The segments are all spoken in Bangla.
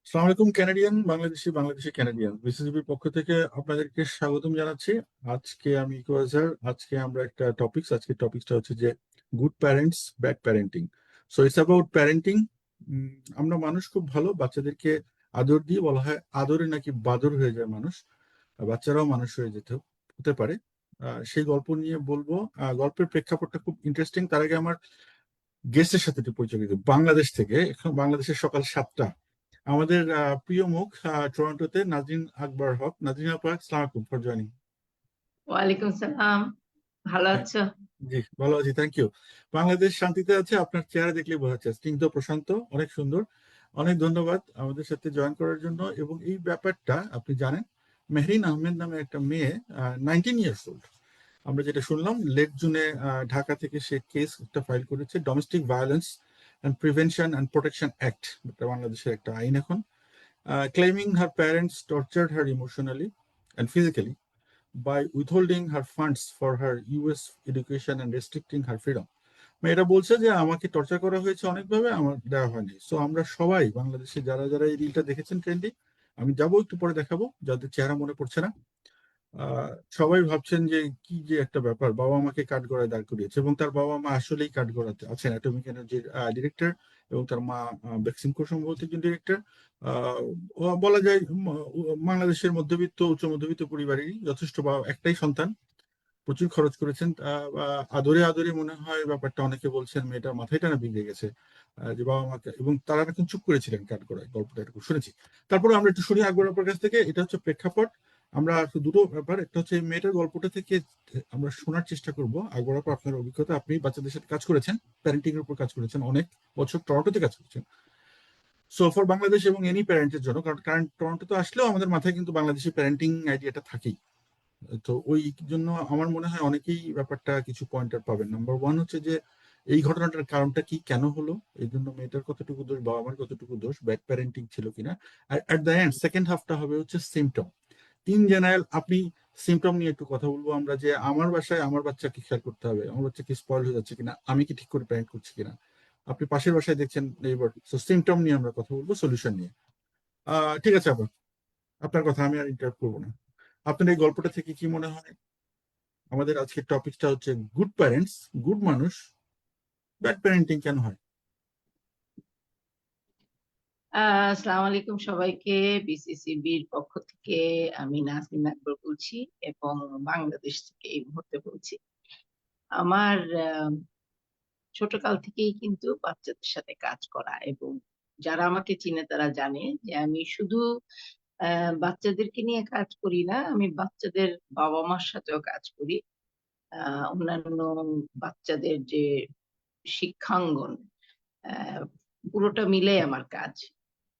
সালাম আলাইকুম ক্যানাডিয়ান বাংলাদেশি বাংলাদেশি ক্যানাডিয়ান বিসিসিবির পক্ষ থেকে আপনাদেরকে স্বাগতম জানাচ্ছি। আজকে আমি ইকুয়াজার। আজকে আমরা একটা টপিকস আজকে টপিকসটা হচ্ছে যে good parents bad parenting. So it's about parenting. আমরা মানুষ খুব ভালো, বাচ্চাদেরকে আদর দিয়ে বলা হয় আদরে নাকি বাদর হয়ে যায় মানুষ। বাচ্চারাও মানুষ হয়ে যেতে হতে পারে। সেই গল্প নিয়ে বলবো। গল্পের প্রেক্ষাপটটা খুব ইন্টারেস্টিং। তার আগে আমার গেস্টের সাথে একটু পরিচয় দিই। বাংলাদেশ থেকে, এখন বাংলাদেশের সকাল 7টা। আমাদের প্রিয় মুখ টরন্টোতে নাজরিন আকবর হক। নাজরিন আকবর, সালাম আলাইকুম ফর জয়নিং। ওয়ালাইকুম সালাম। ভালো থ্যাংক আছো? জি, ভালো আছি, থ্যাংক ইউ। বাংলাদেশ শান্তিতে আছে, আপনার চেহারা দেখলেই বোঝা যাচ্ছে। স্নিগ্ধ প্রশান্ত, অনেক সুন্দর। অনেক ধন্যবাদ আমাদের সাথে জয়েন করার জন্য। এবং এই ব্যাপারটা আপনি জানেন, মেহরিন আহমেদ নামে একটা মেয়ে, 19 ইয়ার্স ওল্ড। আমরা যেটা শুনলাম লেট জুনে ঢাকা থেকে সে কেস একটা ফাইল করেছে, domestic violence and prevention and protection act, এটা বাংলাদেশের একটা আইন এখন। Claiming her parents tortured her emotionally and physically by withholding her funds for her US education and restricting her freedom. এটা বলছে যে আমাকে টর্চার করা হয়েছে অনেকভাবে, আমার দেওয়া হয়নি। সো আমরা সবাই বাংলাদেশে যারা যারা এই রিলটা দেখেছেন ট্রেন্ডি, আমি যাবো একটু পরে দেখাবো, যাদের চেহারা মনে পড়ছে না। আহ, সবাই ভাবছেন যে কি যে একটা ব্যাপার, বাবা মাকে কাঠগড়ায় দাঁড় করিয়েছে। এবং তার বাবা মা আসলেই কাঠগড়াতে আছেন, অ্যাটমিক এনার্জির ডিরেক্টর, এবং তার মা বেক্সিমকো সম্ভবত একজন ডিরেক্টর। বলা যায় বাংলাদেশের মধ্যবিত্ত উচ্চ মধ্যবিত্ত পরিবারেরই যথেষ্ট, বা একটাই সন্তান, প্রচুর খরচ করেছেন। আদরে আদরে মনে হয় ব্যাপারটা, অনেকে বলছেন মেয়েটার মাথায় টানা বিগড়ে গেছে। যে বাবা মাকে, এবং তারা এখন চুপ করেছিলেন কাঠগড়ায়, গল্পটা এরকম শুনেছি। তারপরে আমরা একটু শুনি আকবর আপনার কাছ থেকে। এটা হচ্ছে প্রেক্ষাপট। আমরা দুটো ব্যাপার, একটা হচ্ছে এই মেয়েটার গল্পটা থেকে আমরা শোনার চেষ্টা করব। আকবর আপা, আপনার অভিজ্ঞতা, আপনি বাচ্চাদের সাথে কাজ করেছেন, প্যারেন্টিং এর উপর কাজ করেছেন, অনেক বছর টরন্টোতে কাজ করেছেন। সো ফর বাংলাদেশ এবং এনি প্যারেন্টের জন্য, কারণ টরন্টোতে আসলেও আমাদের মাথায় কিন্তু বাংলাদেশি প্যারেন্টিং আইডিয়াটা থাকেই। তো ওই জন্য আমার মনে হয় অনেকেই ব্যাপারটা কিছু পয়েন্টার পাবেন। নাম্বার ওয়ান হচ্ছে যে এই ঘটনাটার কারণটা কি, কেন হলো, এই জন্য মেয়েটার কতটুকু দোষ, বাবা মার কতটুকু দোষ, ব্যাড প্যারেন্টিং ছিল কিনা। আর অ্যাট দ্য এন্ড সেকেন্ড হাফটা হবে হচ্ছে সিমটম। ইন জেনারেল আপনি সিমটম নিয়ে একটু কথা বলবো আমরা, যে আমার বাসায় আমার বাচ্চাকে খেয়াল করতে হবে, আমার বাচ্চা কি স্পয়েল হয়ে যাচ্ছে কিনা, আমি কি ঠিক করে প্যারেন্ট করছি কিনা। আপনি পাশের বাসায় দেখছেন নেইবার, সো সিমটম নিয়ে আমরা কথা বলবো, সলিউশন নিয়ে। ঠিক আছে আপনার, আপনার কথা আমি আর ইন্টারাপ্ট করবো না। আপনার এই গল্পটা থেকে কি মনে হয়? আমাদের আজকের টপিকটা হচ্ছে গুড প্যারেন্টস, গুড মানুষ, ব্যাড প্যারেন্টিং কেন হয়। আসসালামু আলাইকুম সবাইকে। বিসিসিবির পক্ষ থেকে আমি নাজনীন আকবর বলছি এবং বাংলাদেশ থেকে এই মুহূর্তে বলছি। আমার ছোটকাল থেকেই কিন্তু বাচ্চাদের সাথে কাজ করা, এবং যারা আমাকে চিনে তারা জানে যে আমি শুধু বাচ্চাদেরকে নিয়ে কাজ করি না, আমি বাচ্চাদের বাবা মার সাথেও কাজ করি। অন্যান্য বাচ্চাদের যে শিক্ষাঙ্গন, আহ পুরোটা মিলে আমার কাজ।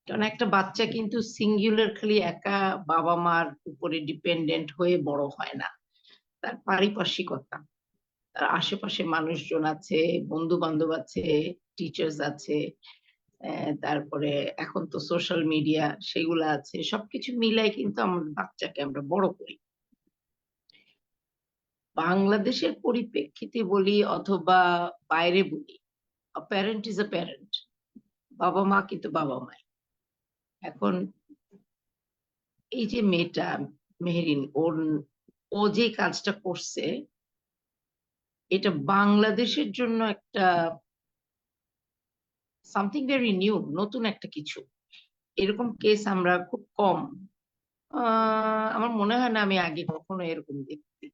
কারণ একটা বাচ্চা কিন্তু সিঙ্গুলার খালি একা বাবা মার উপরে ডিপেন্ডেন্ট হয়ে বড় হয় না। তার পারিপার্শ্বিকতা, তার আশেপাশে মানুষজন আছে, বন্ধু বান্ধব আছে, টিচার্স আছে, তারপরে এখন তো সোশ্যাল মিডিয়া, সেগুলো আছে। সবকিছু মিলাই কিন্তু আমাদের বাচ্চাকে আমরা বড় করি। বাংলাদেশের পরিপ্রেক্ষিতে বলি অথবা বাইরে বলি, প্যারেন্ট ইজ আ প্যারেন্ট। বাবা মা কিন্তু বাবা মাই। এখন এই যে মেয়েটা মেহেরিন, ও যে কাজটা করছে, এটা বাংলাদেশের জন্য একটা সামথিং ভেরি নিউ, নতুন একটা কিছু। এরকম কেস আমরা খুব কম, আমার মনে হয় না আমি আগে কখনো এরকম দেখছি।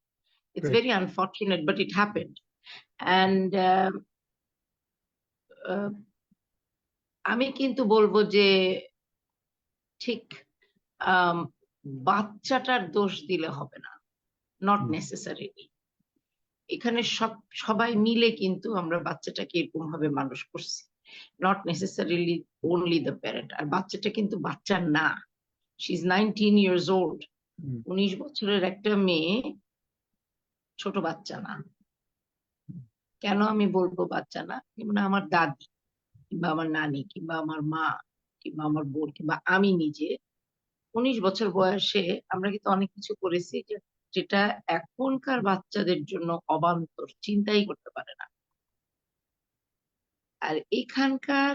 It's Right. Very unfortunate but it happened. And আমি কিন্তু বলবো যে ঠিক আম, বাচ্চাটার দোষ দিলে হবে না, নট হুম, নেসেসারিলি। এখানে সবাই মিলে কিন্তু আমরা বাচ্চাটাকে এরকম ভাবে মানুষ করছি, not necessarily only the parent. আর বাচ্চাটা কিন্তু বাচ্চা না, she is 19 years old. Hmm, 19 বছরের একটা মেয়ে ছোট বাচ্চা না। কেন আমি বলবো বাচ্চা না? যেমন আমার দাদি কিংবা আমার নানি কিংবা আমার মা কিংবা আমার বোন কিংবা আমি নিজে 19 বছর বয়সে আমরা কিন্তু অনেক কিছু করেছি, যেটা এখনকার বাচ্চাদের জন্য অবান্তর, চিন্তাই করতে পারে না। আর এখানকার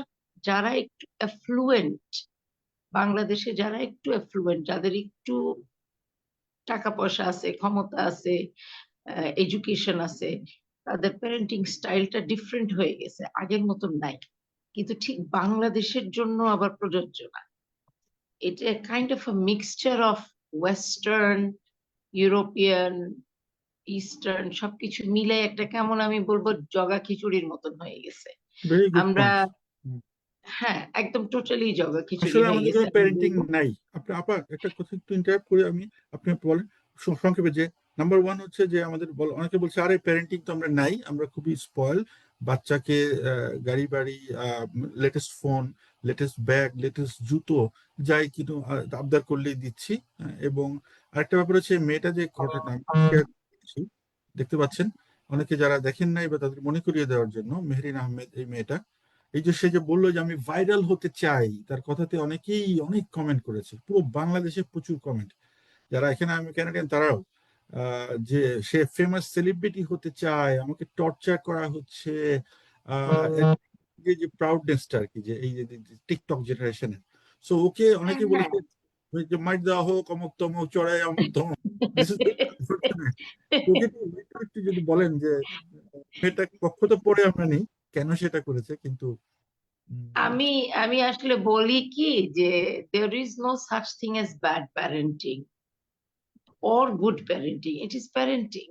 যারা একটু অ্যাফ্লুয়েন্ট, বাংলাদেশে যারা একটু এফ্লুয়েন্ট, যাদের একটু টাকা পয়সা আছে, ক্ষমতা আছে, এডুকেশন আছে, তাদের প্যারেন্টিং স্টাইলটা ডিফারেন্ট হয়ে গেছে। আগের মতন নাই। কিন্তু ঠিক বাংলাদেশের জন্য আবার প্রযোজ্য না। এটা kind of a mixture of western, European, eastern সবকিছু মিলে একটা কেমন আমি বলবো জগা খিচুড়ির মতন হয়ে গেছে। ভেরি গুড আমরা পয়েন্ট। হ্যাঁ, একদম টোটালি জগা খিচুড়ি আসলে হয়ে আমাদের গেছে কোনো আমি প্যারেন্টিং বলব। নাই। আপনি আপা একটা কথা একটু ইন্টারাপ্ট করে আমি, আপনি বলেন সংক্ষেপে যে নাম্বার ওয়ান হচ্ছে যে আমাদের অনেকে বলছে আরে প্যারেন্টিং তো আমরা নাই, আমরা খুবই স্পয়েল, বাচ্চাকে গাড়ি বাড়ি, latest phone, latest bag, latest জুতো যাই কিন্তু আবদার করলেই দিচ্ছি। এবং আরেকটা ব্যাপার হচ্ছে মেয়েটা যে ঘটনা আমি share করছি, দেখতে পাচ্ছেন, অনেকে যারা দেখেন নাই বা তাদের মনে করিয়ে দেওয়ার জন্য, মেহরিন আহমেদ এই মেয়েটা, এই যে সে যে বললো যে আমি ভাইরাল হতে চাই, তার কথাতে অনেকেই অনেক কমেন্ট করেছে, পুরো বাংলাদেশে প্রচুর কমেন্ট, যারা এখানে আমি ক্যানাডিয়ান তারাও, যে সে ফেমাস সেলিব্রিটি হতে চায়, আমাকে টর্চার করা হচ্ছে, যে প্রাউডনেসটা আর কি, যে এই যে টিকটক জেনারেশনের। সো ওকে হ্যাঁ, অনেকে হ্যাঁ। বলেছে যে মাইট দেওয়া হোক, অমুক তমুক, চড়াই অমুক তমুক। This is unfortunate. ওকে একটু যদি বলেন যে মেয়েটা পক্ষ তো পড়ে আমরা নেই, কেন সেটা করেছে, কিন্তু উম, আমি আমি আসলে বলি কি যে there is no such thing as bad parenting or good parenting. It is parenting.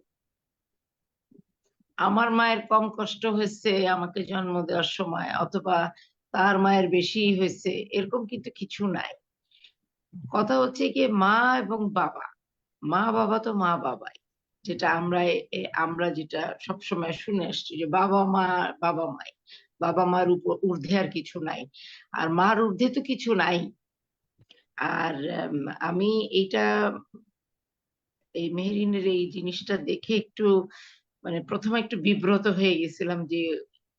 আমার মায়ের কম কষ্ট হয়েছে আমাকে জন্ম দেওয়ার সময়, অথবা তার মায়ের বেশি হয়েছে, এরকম কিন্তু কিছু নাই। কথা হচ্ছে গিয়ে মা এবং বাবা, মা বাবা তো মা বাবাই। যেটা আমরা যেটা সবসময় শুনে আসছি যে বাবা মা বাবা মাই, বাবা মার উপর ঊর্ধ্বে আর কিছু নাই, আর মার ঊর্ধ্বে তো কিছু নাই। আর আমি এইটা এই মেহেরিনের এই জিনিসটা দেখে একটু মানে প্রথমে একটু বিব্রত হয়ে গেছিলাম যে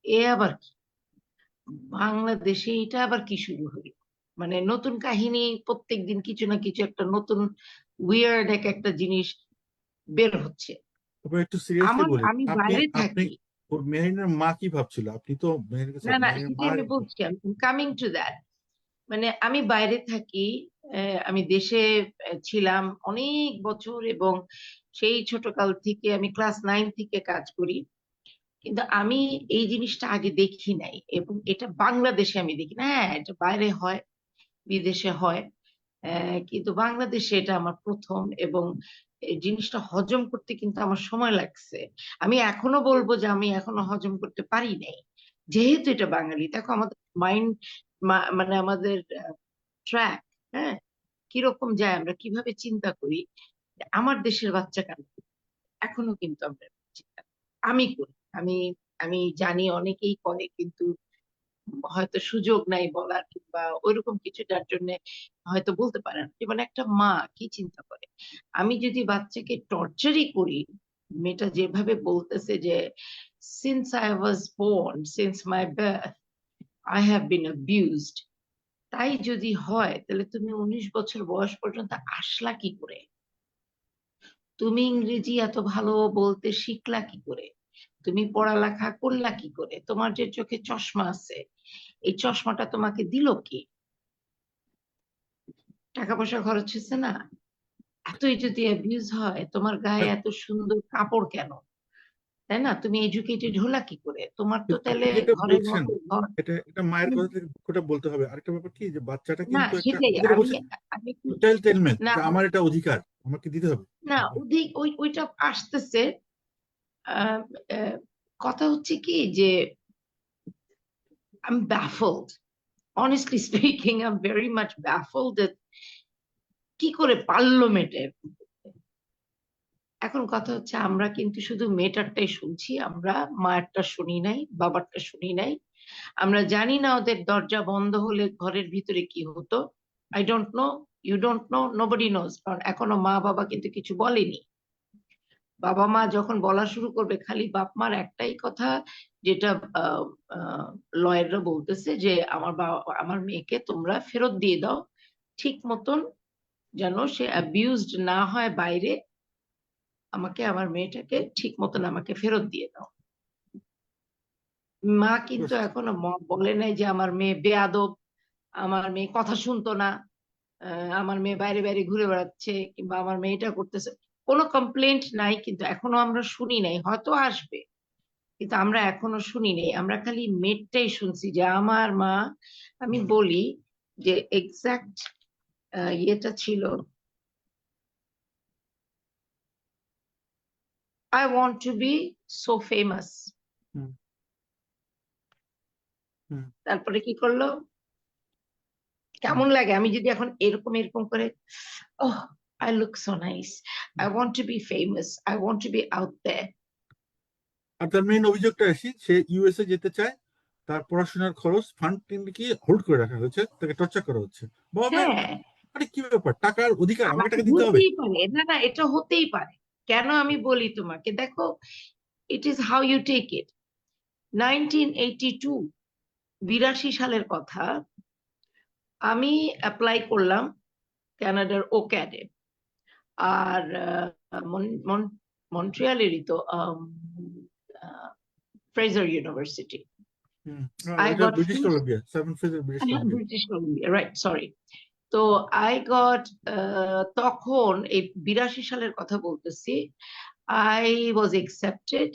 এ আবার কি? বাংলাদেশে এটা আবার কি শুরু হলো? মানে নতুন কাহিনী, প্রত্যেকদিন কিছু না কিছু একটা নতুন উইয়ার্ড একটা জিনিস বের হচ্ছে। তবে একটু সিরিয়াসলি বলি, আমি আপনি বাইরে আপনি থাকি। ওর মেহরিনের মা কি ভাবছিল? আপনি তো মেহরিনের কাছে, না, না, মেহরিনের সেটাই মা, আমি বলছি। আমি কামিং টু দ্যাট। মানে আমি বাইরে থাকি। আমি দেশে ছিলাম অনেক বছর, এবং সেই ছোটকাল থেকে আমি ক্লাস 9 থেকে কাজ করি। কিন্তু আমি এই জিনিসটা আগে দেখি নাই, এবং এটা বাংলাদেশে আমি দেখি না। হ্যাঁ, এটা বাইরে হয়, বিদেশে হয়। কিন্তু বাংলাদেশে এটা আমার ১ম, এবং এই জিনিসটা হজম করতে কিন্তু আমার সময় লাগছে। আমি এখনো বলব যে আমি এখনো হজম করতে পারি নাই। যেহেতু এটা বাঙালি। দেখো আমাদের মাইন্ড মানে আমাদের ট্র্যাক, হ্যাঁ? কিরকম যায়, আমরা কিভাবে চিন্তা করি। আমার দেশের বাচ্চা কেন? এখনো কিন্তু আমরা চিন্তা করি। আমি করি। আমি আমি জানি অনেকেই করে, কিন্তু হয়তো সুযোগ নাই বলার, কিংবা ওইরকম কিছু যার জন্য হয়তো বলতে পারে না। যেমন একটা মা কি চিন্তা করে? আমি যদি বাচ্চাকে টর্চারই করি, মেয়েটা যেভাবে বলতেছে যে since I was born, since my birth, I have been abused. তাই যদি হয় তাহলে তুমি ১৯ বছর বয়স পর্যন্ত আসলা কি করে? তুমি ইংরেজি এত ভালো বলতে শিখলা কি করে? তুমি পড়ালেখা করলা কি করে? তোমার যে চোখে চশমা আছে, এই চশমাটা তোমাকে দিল কে? টাকা পয়সা খরচ হইছে না? এতই যদি অ্যাবিউজ হয়, তোমার গায়ে এত সুন্দর কাপড় কেন? তাই না? তুমি এডুকেটেড হলা কি করে? তোমার তো কিন্তু আপনি তাইলে যেটা ঘরের বলছেন, মতো ঘর। এটা এটা মায়ের হুম, কথা থেকে দুঃখটা বলতে হবে। আরেকটা ব্যাপার কি, যে বাচ্চাটা না কিন্তু একটা, সেটাই। যেটা আমি বলছেন আমি একটু এন্টাইটেলমেন্ট, না, যে আমার এটা অধিকার, আমাকে দিতে হবে। না, ওইটা আসতেছে। আ অ্যা কথা হচ্ছে কি যে I'm baffled. Honestly speaking, I'm very much baffled that কি করে পারল মেয়েটা এরকম করতে? এখন কথা হচ্ছে আমরা কিন্তু শুধু মেয়েটারটাই শুনছি। আমরা মায়েরটা শুনি নাই, বাবারটা শুনি নাই। আমরা জানি না ওদের দরজা বন্ধ হলে ঘরের ভিতরে কি হতো। I don't know, you don't know, nobody knows. কারণ এখনো মা-বাবা কিন্তু কিছু বলেনি। বাবা-মা যখন বলা শুরু করবে, খালি বাপ-মার একটাই কথা, যেটা আ আ লয়াররা বলতেছে যে, আমার মেয়েকে তোমরা ফেরত দিয়ে দাও। ঠিক মতন যেন সে অ্যাবিউজড না হয় বাইরে। আমার মেয়েটাকে ঠিক মতন আমাকে ফেরত দিয়ে দাও। মা কিন্তু বুঝতে এখনো বলে নাই যে আমার মেয়ে বেয়াদব, আমার মেয়ে কথা শুনতো না, আমার মেয়ে বাইরে বাইরে ঘুরে বেড়াচ্ছে, কিংবা আমার মেয়ে এটা করতেছে, কোনো কমপ্লেন্ট নাই, কিন্তু এখনো আমরা শুনি নাই, হয়তো আসবে, কিন্তু আমরা এখনো শুনি নাই। আমরা খালি মেয়েটাই শুনছি যে আমার মা, আমি বলি যে এক্সাক্ট ইয়েটা ছিল, I want to be so famous. Hmm, hmm, তারপরে কি করলো, হুম, কেমন লাগে আমি যদি এখন এরকম এরকম করে, oh, I look so nice, I hmm. Want to be famous, I want to be out there. আর তার মেইন অভিযোগটা আসি, সে ইউএসএ যেতে চায়, তার পড়াশোনার খরচ ফান্ড কি হোল্ড করে রাখা হয়েছে, তাকে টর্চার করা হচ্ছে। বাবা মায়ের হ্যাঁ, মানে কি ব্যাপার, টাকার অধিকার, আমাকে টাকা দিতে হবে। হতেই পারে, না না, এটা হতেই পারে। কেন, আমি বলি তোমাকে, দেখো, it is how you take it. 1982, 82 সালের কথা, আমি অ্যাপ্লাই করলাম কানাডার ওক্যাডে। আর মন্ট্রিয়ালেরই তো ফ্রেজার ইউনিভার্সিটি। হুম। আই এটা got British fuse, Columbia, seven ফেজের British Columbia. British Columbia, right, sorry. তো আই গট, তখন এই 82 সালের কথা বলতেছি, আই ওয়াজ একসেপ্টেড,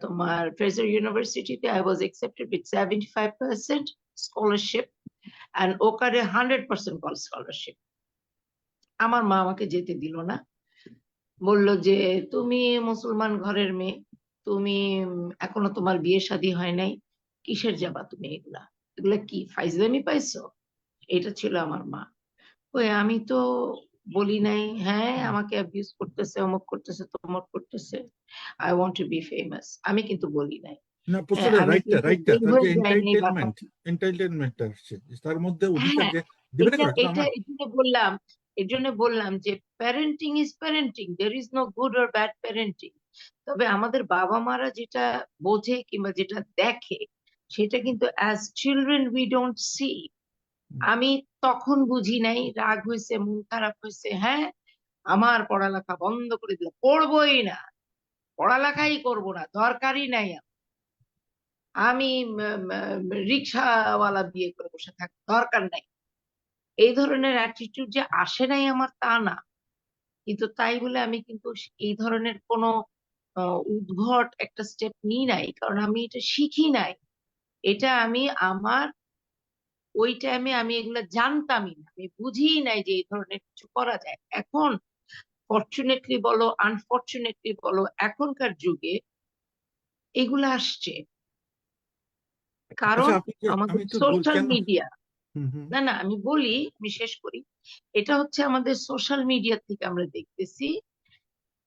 তোমার ফ্রেজার ইউনিভার্সিটিতে I was accepted with 75% scholarship, and ওকারে 100% স্কলারশিপ। আমার মা আমাকে যেতে দিল না, বলল যে তুমি মুসলমান ঘরের মেয়ে, তুমি এখনো তোমার বিয়ে শাদী হয় নাই, কিসের যাবা তুমি, এগুলা এগুলা কি ফাইজলামি পাইছো? এটা ছিল আমার মা। ওই আমি তো বলি নাই, হ্যাঁ হুম। আমাকে অ্যাবিউজ করতেছে, অমুক করতেছে, তমুক করতেছে, I want to be famous, আমি কিন্তু বলি নাই। না, হ্যাঁ, প্রশ্নটা আমি রাইটটা কিন্তু রাইটটা বের তার যে হয়ে যাইনি বা এন্টাইটেলমেন্ট, এন্টাইটেলমেন্টটা আসছে, তার মধ্যে অধিকার হ্যাঁ, যে দিবে না এটা কেন, এটা তো এটা আমার। এই জন্য বললাম, এর জন্য বললাম যে parenting is parenting, there is no good or bad parenting. তবে আমাদের বাবা মারা যেটা বোঝে কিংবা যেটা দেখে, সেটা কিন্তু as children we don't see. আমি তখন বুঝি নাই, রাগ হয়েছে, মন খারাপ হয়েছে, হ্যাঁ, আমার পড়ালেখা বন্ধ করে দিল, পড়বই না, পড়ালেখাই করব না, দরকারই নাই আমার। আমি রিক্সাওয়ালা বিয়ে করে বসে থাক, দরকার নাই। এই ধরনের অ্যাটিটিউড যে আসে নাই আমার, তা না, কিন্তু তাই বলে আমি কিন্তু এই ধরনের কোনো উদ্ভট একটা স্টেপ নিই নাই, কারণ আমি এটা শিখি নাই। এটা আমি আমার ওই টাইমে আমি এগুলা জানতামই না, আমি বুঝিই নাই যে এই ধরনের কিছু করা যায়। এখন ফরচুনেটলি বলো, আনফরচুনেটলি বলো, এখনকার যুগে এগুলা আসছে, আচ্ছা, কারণ আপনি যে, আমি আমাদের একটু সোশ্যাল কেন। মিডিয়া, হুম, হুম, না না, আমি বলি, আমি শেষ করি। এটা হচ্ছে আমাদের সোশ্যাল মিডিয়া থেকে আমরা দেখতেছি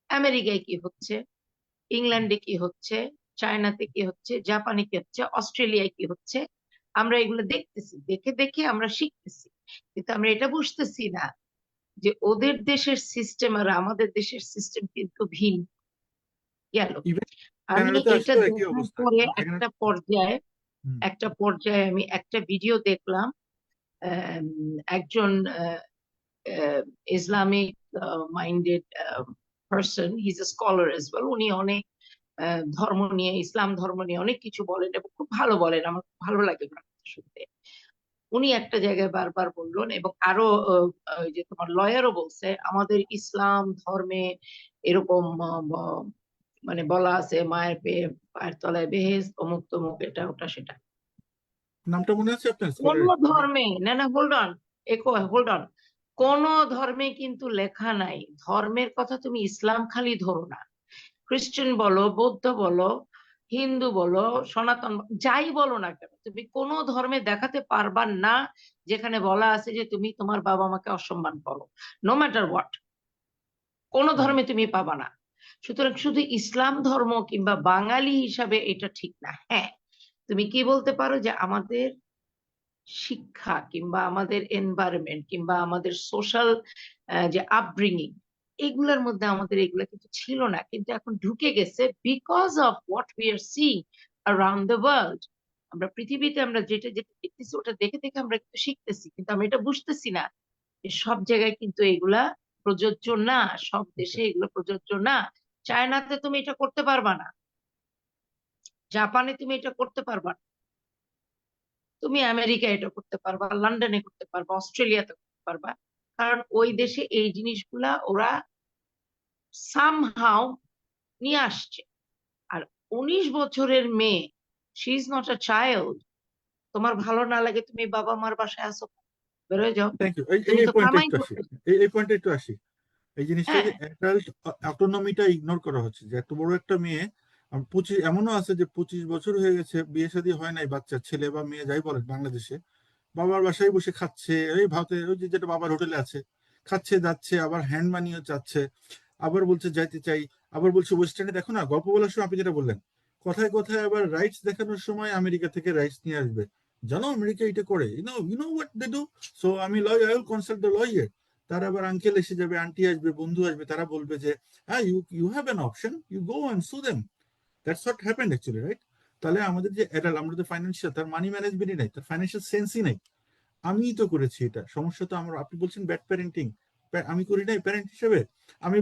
আমেরিকায় কি হচ্ছে, ইংল্যান্ডে কি হচ্ছে, চায়নাতে কি হচ্ছে, জাপানে কি হচ্ছে, অস্ট্রেলিয়ায় কি হচ্ছে। আমরা এগুলো দেখতেছি, দেখে দেখে আমরা শিখতেছি, কিন্তু আমরা এটা বুঝতেছি না যে ওদের দেশের সিস্টেম আর আমাদের দেশের সিস্টেম কিন্তু ভিন্ন। গেল, ইভেন আমি কানাডাতে এটা আসলেও একই দেখার অবস্থা, পরে আমি যেখানে। একটা পর্যায়ে, হুম, আমি একটা ভিডিও দেখলাম, একজন Islamic minded person, he is a scholar as well, উনি অনেক ধর্ম নিয়ে, ইসলাম ধর্ম নিয়ে অনেক কিছু বলেন এবং খুব ভালো বলেন, আমার খুব ভালো লাগে ওনার কথা শুনতে। উনি একটা জায়গায় বারবার বললেন, এবং আরো ওই যে তোমার লয়ারও বলছে, আমাদের ইসলাম ধর্মে এরকম মানে বলা আছে, মায়ের পায়ের তলায় বেহেশত, অমুক তমুক, এটা ওটা সেটা। নামটা মনে আছে আপনার কোন স্কলারের আমি। ধর্মে, না না, হোল্ড অন, হোল্ড অন, কোন ধর্মে কিন্তু লেখা নাই, ধর্মের কথা তুমি ইসলাম খালি ধরো না, খ্রিস্টান বলো, বৌদ্ধ বলো, হিন্দু বলো, সনাতন যাই বলো না কেন, তুমি কোনো ধর্মে দেখাতে পারবা না যেখানে বলা আছে যে তুমি তোমার বাবা মাকে অসম্মান করো, নো ম্যাটার হোয়াট। কোন হুম। ধর্মে তুমি পাবা না। সুতরাং শুধু ইসলাম ধর্ম কিংবা বাঙালি হিসাবে এটা ঠিক না। হ্যাঁ, তুমি কি বলতে পারো যে আমাদের শিক্ষা কিংবা আমাদের এনভায়রনমেন্ট কিংবা আমাদের সোশ্যাল যে আপব্রিঙ্গিং, এগুলোর মধ্যে আমাদের এগুলো কিন্তু ছিল না, কিন্তু এখন ঢুকে গেছে because of what we are seeing around the world. আমরা পৃথিবীতে আমরা যেটা যেটা দেখতেছি ওটা দেখে দেখে আমরা কিন্তু শিখতেছি, কিন্তু আমরা এটা বুঝতেছি না যে সব জায়গায় কিন্তু এগুলা প্রযোজ্য না, সব দেশে এগুলো প্রযোজ্য না। চায়নাতে তুমি এটা করতে পারবা না, জাপানে তুমি এটা করতে পারবা না। তুমি আমেরিকায় এটা করতে পারবা, লন্ডনে করতে পারবা, অস্ট্রেলিয়াতে করতে পারবা, কারণ ওই দেশে এই জিনিসগুলা ওরা সামহাও নিয়ে আসছে। আর 19 বছরের মেয়ে, she is not a child. তোমার ভালো না লাগে তুমি বাবা মার বাসায় আসো, বেরোয় যাও, থ্যাংক ইউ। তুমি এই তো পয়েন্টে কামাই একটু আসি, করতে। এই পয়েন্টে একটু আসি। এই জিনিসটা হ্যাঁ, যে অ্যাডাল্ট অটোনমিটা ইগনোর করা হচ্ছে, যে এত বড় একটা মেয়ে, 25, এমনও আছে যে 25 বছর হয়ে গেছে, বিয়ে শাদী হয় নাই, বাচ্চা ছেলে বা মেয়ে যাই বলেন, বাংলাদেশে বাবার বাসায় বসে খাচ্ছে, এই ভাতে ওই যে যেটা বাবার হোটেলে আছে, খাচ্ছে যাচ্ছে, আবার হ্যান্ড মানিও চাচ্ছে, আবার বলছে যাইতে চাই, আবার বলছে ওয়েস্টার্নে। দেখো না, গল্প বলার সময় আপনি যেটা বললেন, কথায় কথায় আবার রাইটস দেখানোর সময় আমেরিকা থেকে রাইটস নিয়ে আসবে, জানো আমেরিকা এটা করে, you know what they do, so আমি lawyer, I will consult the lawyer. তার আবার আঙ্কেল এসে যাবে, আন্টি আসবে, বন্ধু আসবে, তারা বলবে যে হ্যাঁ, you you have an option, you go and sue them. That's what happened actually, right? তাহলে আমাদের যে অ্যাডাল্ট, আমাদের ফাইন্যান্সিয়াল, তার মানি ম্যানেজমেন্টই নাই, তার ফাইন্যান্সিয়াল সেন্সই নাই। আমিই তো করেছি এটা, সমস্যা তো আমার। আপনি বলছেন ব্যাড প্যারেন্টিং, আমি করি নাই প্যারেন্ট হিসেবে? আমি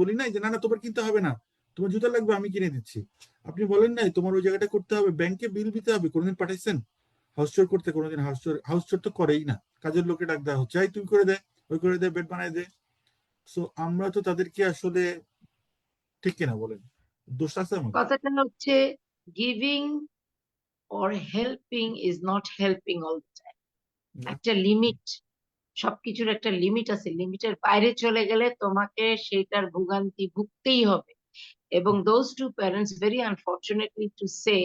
বলি নাই যে না না তোমার কিনতে হবে না, তোমার জুতা লাগবে আমি কিনে দিচ্ছি? আপনি বলেন নাই তোমার ওই জায়গাটা করতে হবে, ব্যাংকে বিল দিতে হবে? কোনোদিন পাঠাইছেন হাউস চোর করতে? কোনোদিন হাউস চোর তো করেই না, কাজের লোকে ডাক দেওয়া হচ্ছে, এই তুই করে দে, ওই করে দে, বেড বানায় দে। সো আমরা তো তাদেরকে আসলে, ঠিক কিনা বলেন, দোষ আছে আমাদের? কথাটা হচ্ছে giving or helping is not helping all the time. না, একটা লিমিট, সবকিছুর একটা লিমিট আছে। লিমিটের বাইরে চলে গেলে তোমাকে সেইটার ভোগান্তি ভুগতেই হবে। এবং those to parents, very unfortunately to say,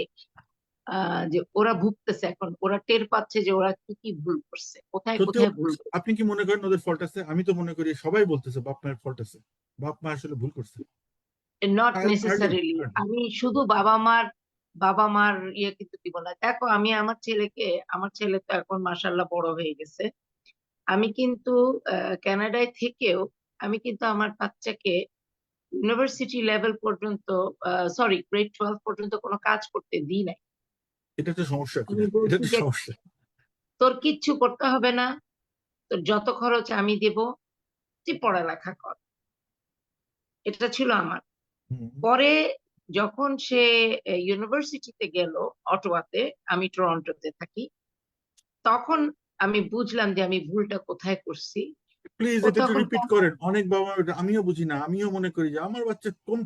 যে ওরা ভুগতেছে, এখন ওরা টের পাচ্ছে যে ওরা কি কি ভুল করছে, কোথায় সত্যি কোথায় কথা ভুল বলছি। আপনি কি মনে করেন ওদের ফল্ট আছে? আমি তো মনে করি সবাই বলতেছে বাপ মায়ের ফল্ট আছে, বাপ মা আসলে ভুল করছে। করছে। Not hardly necessarily hardly. আমি শুধু বাবা মার ইয়ে কিন্তু দিব না। দেখো আমি আমার ছেলেকে, আমার ছেলে তো এখন মাশাল্লাহ বড় হয়ে গেছে। আমি কিন্তু কানাডায় থেকেও আমি কিন্তু আমার বাচ্চাকে ইউনিভার্সিটি লেভেল পর্যন্ত, সরি গ্রেড 12 পর্যন্ত কোনো কাজ করতে দিই নাই। এটা তো সমস্যা আমি কিনা, এটা বলছি তো যে সমস্যা। তোর কিচ্ছু করতে হবে না, তোর যত খরচ আমি দেব, তুই পড়ালেখা কর। এটা ছিল আমার। হুম। পরে যখন সে ইউনিভার্সিটিতে গেল, অটোয়াতে, আমি টরন্টোতে থাকি, তখন আমি বুঝলাম যে আমি ভুলটা কোথায় করছি। প্লিজ ও এটা একটু তখন রিপিট করেন। অনেক বাবা মা আমিও বুঝি না, আমিও মনে করি যে আমার বাচ্চা কম,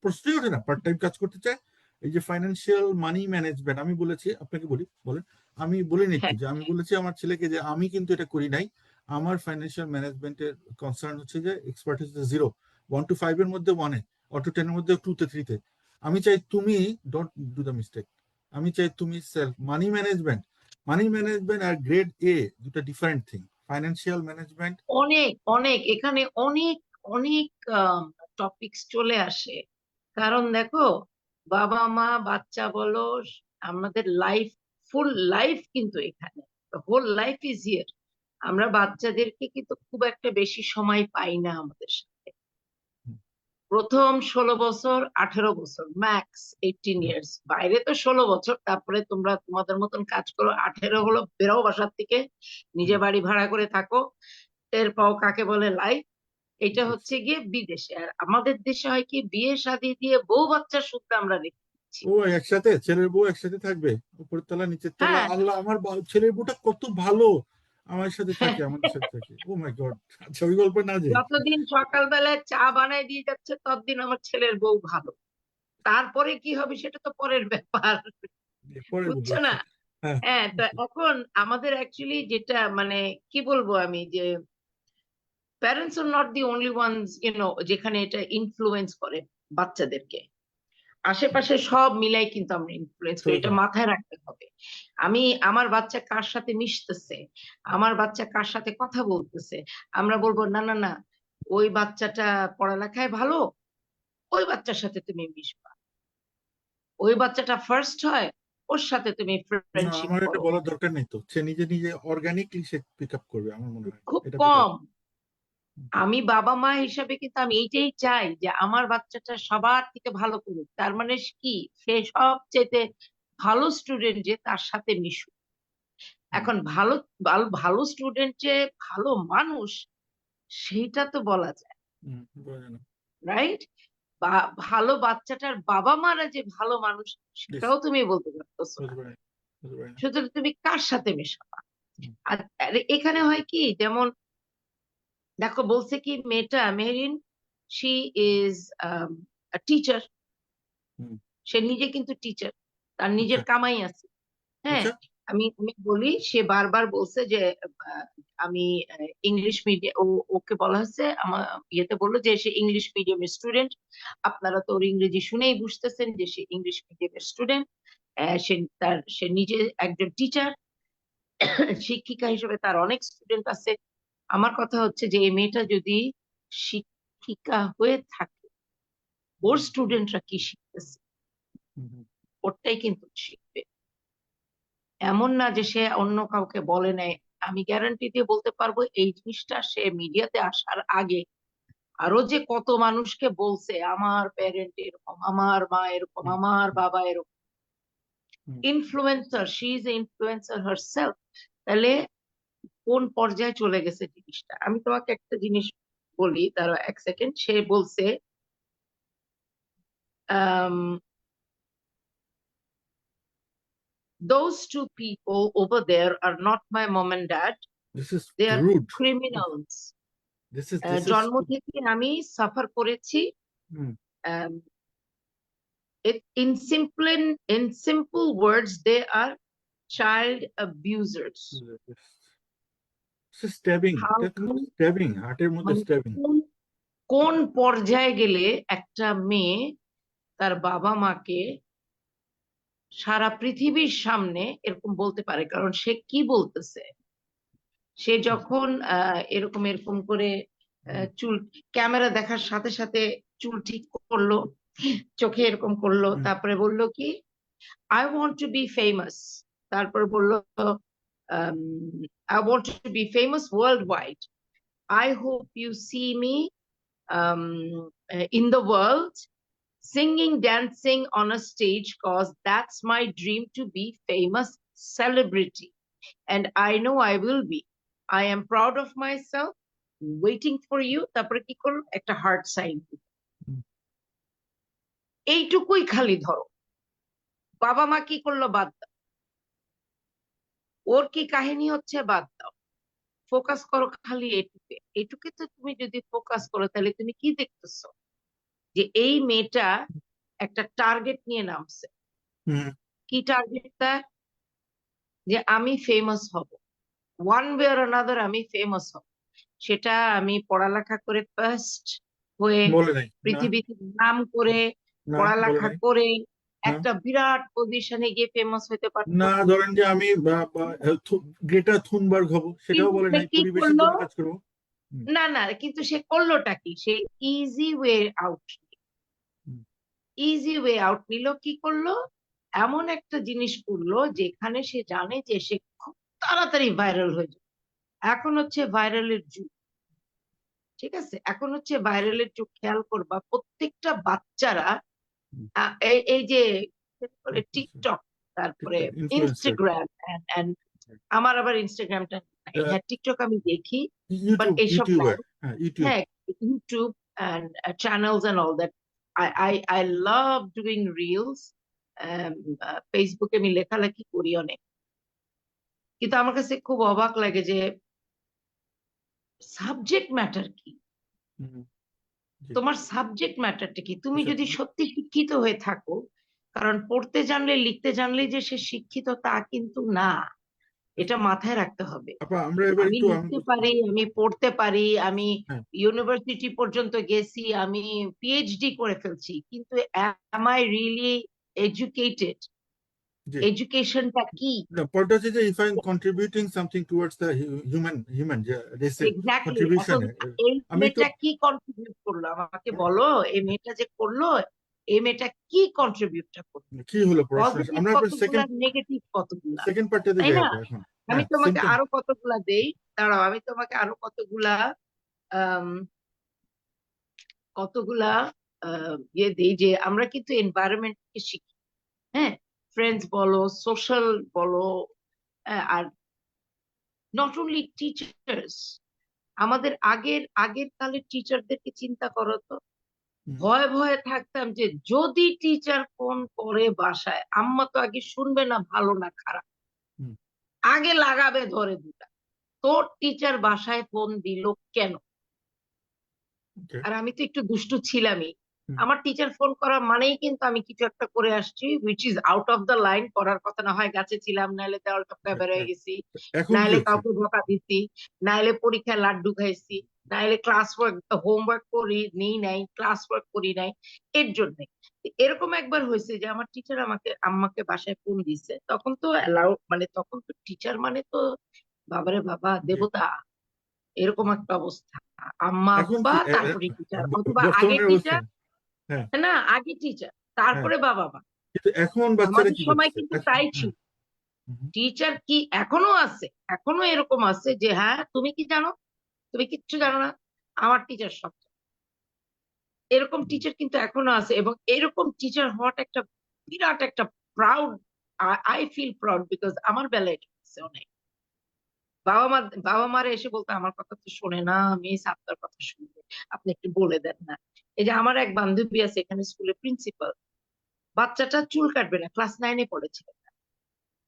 প্রশ্নই ওঠে না পার্ট টাইম কাজ করতে চায়। এই যে ফাইন্যান্সিয়াল মানি ম্যানেজমেন্ট, আমি বলেছি আপনাকে, বলি বলেন, আমি বলিনি একটু হ্যাঁ, যে আমি বলেছি আমার ছেলেকে যে আমি কিন্তু এটা করি নাই। আমার ফাইন্যান্সিয়াল ম্যানেজমেন্টের কনসার্ন হচ্ছে যে এক্সপার্ট হচ্ছে 0, 1 to 5 এর মধ্যে 1-এ, অর টু 10 এর মধ্যে 2-তে 3-তে। আমি চাই তুমি ডোন্ট ডু দ্য মিস্টেক। আমি চাই তুমি সেলফ মানি ম্যানেজমেন্ট আর গ্রেড এ দুটো ডিফারেন্ট থিং। Financial management. অনেক অনেক এখানে অনেক অনেক টপিকস চলে আসে। কারণ দেখো, বাবা মা বাচ্চা বলো, আমাদের লাইফ, ফুল লাইফ কিন্তু এখানে, হোল লাইফ ইজ হিয়ার। আমরা বাচ্চাদেরকে কিন্তু খুব একটা বেশি সময় পাই না আমাদের সাথে। প্রথম 16 বছর, 18 বছর, ম্যাক্স 18 ইয়ার্স, বাইরে তো 16 বছর, তারপরে তোমরা তোমাদের মতন কাজ করো, 18 হলো বেরো বাসার থেকে, নিজে বাড়ি ভাড়া করে থাকো, টের পাও কাকে বলে লাইফ। এটা হচ্ছে গিয়ে বিদেশে। আর আমাদের দেশে হয় কি, বিয়ে শাদী দিয়ে বউ বাচ্চার সুখটা আমরা রেখে দিচ্ছি। ও একসাথে, ছেলের বউ একসাথে থাকবে, উপরের তলা নিচের তলা, হ্যাঁ, আল্লাহ, আমার ছেলের বউটা কত ভালো, আমার সাথে থাকে, আমাদের সাথে থাকে। ও মাই গড। আচ্ছা, ওই গল্প না যে। যতদিন সকালবেলায় চা বানায় দিয়ে যাচ্ছে ততদিন আমার ছেলের বউ ভালো। তারপরে কি হবে সেটা তো পরের ব্যাপার, পরে বলবো বুঝছো না? একসাথে। হ্যাঁ। হ্যাঁ, তো এখন আমাদের অ্যাকচুয়ালি যেটা মানে কি বলবো আমি, যে parents are not the only ones, যেখানে এটা ইনফ্লুয়েন্স করে বাচ্চাদেরকে। আশেপাশে সব মিলাই কিন্তু আমরা ইনফ্লুয়েন্স করি, সত্যি এটা কথা। মাথায় রাখতে হবে। আমি, আমার বাচ্চা কার সাথে মিশতেছে, আমার বাচ্চা কার সাথে কথা বলতেছে, আমরা বলবো না না না, ওই বাচ্চাটা পড়ালেখায় ভালো, ওই বাচ্চার সাথে তুমি মিশবা, ওই বাচ্চাটা ফার্স্ট হয়, ওর সাথে তুমি না, ফ্রেন্ডশিপ আমার এটা করো। বলার দরকার নেই তো, সে নিজে নিজে অর্গানিকলি সে পিক আপ করবে আমার মনে হয়। খুব এটা বেটার। কম। আমি বাবা মা হিসাবে কিন্তু আমি এইটাই চাই যে আমার বাচ্চাটা সবার থেকে ভালো করুক। তার মানে কি, সে সবচেয়ে ভালো স্টুডেন্ট যে তার সাথে মিশুক। এখন ভালো ভালো ভালো স্টুডেন্ট যে ভালো মানুষ, সেইটা তো বলা যায়, বোঝে না। রাইট? বা ভালো বাচ্চাটার বাবা মারা যে ভালো মানুষ, প্লিজ, সেটাও তুমি বলতে পারতেছো না। বুঝবে না। বুঝতে পারি না। সুতরাং তুমি কার সাথে মেশাবা? হুম, আর আর এখানে হয় কি, যেমন দেখো বলছে কি মেয়েটা মেহরিন, শি ইজ টিচার। হুম, সে নিজে কিন্তু টিচার, তার আচ্ছা, নিজের কামাই আছে। হ্যাঁ, আচ্ছা, আমি আমি বলি, সে বারবার বলছে যে আমি ইংলিশ মিডিয়াম, ওকে বলা হচ্ছে আমার ইয়েতে বললো যে সে ইংলিশ মিডিয়ামের স্টুডেন্ট। আপনারা তো ওর ইংরেজি শুনেই বুঝতেছেন যে সে ইংলিশ মিডিয়ামের স্টুডেন্ট। সে নিজে একজন টিচার, শিক্ষিকা হিসেবে তার অনেক স্টুডেন্ট আছে। আমার কথা হচ্ছে যে এই মেয়েটা যদি শিক্ষিকা হয়ে থাকে, ওর স্টুডেন্টরা কি শিখতেছে হুম, হুম, ওরটাই কিন্তু শিখবে। এমন না যে সে অন্য কাউকে বলে নাই। আমি গ্যারান্টি দিয়ে বলতে পারবো এই জিনিসটা সে মিডিয়াতে আসার আগে আরো যে কত মানুষকে বলছে, আমার প্যারেন্ট এরকম, আমার মা এরকম, হুম, আমার হুম, বাবা এরকম। Hmm, influencer, she is influencer herself. তাহলে কোন পর্যায়ে চলে গেছে জিনিসটা? আমি তোমাকে একটা জিনিস বলি, দাঁড়াও এক সেকেন্ড। সে বলছে um, those two people over there are not my mom and dad. this is They are rude. criminals. This is জন্ম থেকে আমি সাফার করেছি। হুম, Um, in simple words, they are child abusers. Stabbing, How এটা কিন্তু come? স্ট্যাবিং, হার্টের মধ্যে মানে স্ট্যাবিং। কোন কোন পর্যায়ে গেলে একটা মেয়ে তার বাবা মাকে সারা পৃথিবীর সামনে এরকম বলতে পারে? কারণ সে কি বলতেছে, সে যখন এরকম এরকম করে চুল, ক্যামেরা দেখার সাথে সাথে চুল ঠিক করলো, চোখে এরকম করলো, তারপরে বলল কি I want to be famous. তারপর বললো I want to be famous world wide. I hope you see me in the world singing, dancing on a stage, cause that's my dream to be famous celebrity, and I know I will be. I am proud of myself, waiting for you. তারপরে কি করলো, একটা হার্ট সাইন। এইটুকুই খালি ধরো, বাবা মা কি করলো বাদ দাও, ওর কি কাহিনী হচ্ছে বাদ দাও, ফোকাস করো খালি এটুকে। এটুকে তো তুমি যদি ফোকাস করো তাহলে তুমি কি দেখতেছো, যে এই মেয়েটা একটা টার্গেট নিয়ে নামছে। কি টার্গেট তার? যে আমি ফেমাস হব, ওয়ান ওয়ে অর অ্যানাদার আমি ফেমাস হব। সেটা আমি পড়ালেখা করে ফার্স্ট হয়ে, বলে নাই, না, পৃথিবীতে নাম করে, না, বলে পড়ালেখা নাই, করে না, একটা বিরাট পজিশনে গিয়ে ফেমাস হতে পারতো। না, ধরেন যে আমি গ্রেটা থুনবার্গ হব, সেটাও কিন্তু বলে সে নাই, কি পরিবেশের করলো? জন্য কাজ করবো। হুম, না না, কিন্তু সে করলোটা কি? সে ইজি ওয়ে আউট, হুম, ইজি ওয়ে আউট নিল। কি করলো? এমন একটা জিনিস করলো যেখানে সে জানে যে সে খুব তাড়াতাড়ি ভাইরাল হয়ে যাবে। এখন হচ্ছে ভাইরালের যুগ, ঠিক আছে? এখন হচ্ছে ভাইরালের যুগ। খেয়াল করবা প্রত্যেকটা বাচ্চারা হুম, এই যে হুম, টিকটক, তারপরে ঠিকঠাক ইনফ্লুয়েন্সার, ইনস্টাগ্রাম, আমার আবার ইনস্টাগ্রামটা নাই। হ্যাঁ, টিকটক আমি দেখি, বাট এইসব নাই। ইউটিউবার, হ্যাঁ, ইউটিউব, হ্যাঁ, YouTube and channels and all that. I love doing reels. ফেসবুকে আমি লেখালেখি করি অনেক, কিন্তু আমার কাছে খুব অবাক লাগে যে সাবজেক্ট ম্যাটার কি? হুম, জি, তোমার সাবজেক্ট ম্যাটারটা কি? তুমি আচ্ছা, যদি সত্যি শিক্ষিত হয়ে থাকো, কারণ পড়তে জানলে লিখতে জানলেই যে সে শিক্ষিত তা কিন্তু না, এটা মাথায় রাখতে হবে। আপা আমরা এবার আমি একটু লিখতে পারি, আমি পড়তে পারি, আমি হ্যাঁ, ইউনিভার্সিটি পর্যন্ত গেছি, আমি পিএইচডি করে ফেলছি, কিন্তু am I really educated? জি, এডুকেশনটা কি? না, পয়েন্ট হচ্ছে যে if I am contributing something towards the human যে রেসে এক্স্যাক্টলি। কন্ট্রিবিউশন, এখন এই আমি একটু মেয়েটা কি কন্ট্রিবিউট করলো আমাকে বলো? এই মেয়েটা যে করলো, এই মেয়েটা কি কন্ট্রিবিউটটা করলো? কি হলো পড়াশোনা, পজিটিভ আমরা কতগুলা, সেকেন্ড নেগেটিভ কতগুলা, সেকেন্ড পার্টটাতে তাই যাই না? আপা এখন। আমি হ্যাঁ, তোমাকে সিমটম, আরো কতগুলা দেই, দাঁড়াও, আমি তোমাকে আরো কতগুলা আম, কতগুলা ইয়ে দেই, যে আমরা কিন্তু এনভায়রনমেন্ট থেকে শিখি। হ্যাঁ, ফ্রেন্ডস বলো, সোশ্যাল বলো, আর নট অনলি টিচার্স। আমাদের আগের আগের কালের টিচারদেরকে চিন্তা করো তো। ভয়ে ভয়ে থাকতাম যে যদি টিচার ফোন করে বাসায়, আম্মা তো আগে শুনবে না ভালো না খারাপ, আগে লাগাবে ধরে দুটা। তোর টিচার বাসায় ফোন দিল কেন? ওকে। আর আমি তো একটু দুষ্টু ছিলামই। হুম, আমার টিচার ফোন করা মানেই কিন্তু আমি কিছু একটা করে আসছি which is out of the line, করার কথা না। হয় গাছে ছিলাম, নাইলে দেওয়াল টপকায় বের হয়ে গেছি, এখন কি নাইলে হচ্ছে? কাউকে ধোকা দিছি, নাইলে পরীক্ষায় লাড্ডু খাইছি, নাইলে ক্লাস ওয়ার্ক হোমওয়ার্ক করি নিই নাই, ক্লাস ওয়ার্ক করি নাই। এর জন্যে। এরকম একবার হয়েছে যে আমার টিচার আম্মাকে বাসায় ফোন দিছে। তখন তো অ্যালাউ মানে তখন তো টিচার মানে তো বাবারে বাবা জি। দেবতা। এরকম একটা অবস্থা। আম্মা, এখন আব্বা, কি তারপরে টিচার, অথবা আগে বর্তমানের অবস্থা? টিচার, হ্যাঁ, না আগে টিচার, হ্যাঁ। তারপরে বাবা-মা। কিন্তু এখন বাচ্চারা আমাদের কি সময় করতেছে কিন্তু এখন? তাই হ্যাঁ। ছিল। হুম, টিচার কি এখনো আছে। এখনো এরকম আছে যে হ্যাঁ, তুমি কি জানো? তুমি কিচ্ছু জানো না। আমার টিচার সব জানে। এরকম হুম। টিচার কিন্তু এখনো আছে, এবং এরকম টিচার হওয়াটা একটা বিরাট একটা proud. I feel proud because আমার বেলায় এটা হচ্ছে অনেক। বাবা-মা বাবা-মারা এসে বলতো, "আমার কথা তো শোনে না, মিস আপনার কথা শুনবে। আপনি একটু বলে দেন না।" এই যে আমার এক বান্ধবী আছে এখানে স্কুলের প্রিন্সিপাল। বাচ্চাটা চুল কাটবে না। ক্লাস 9 এ পড়ে ছেলেটা।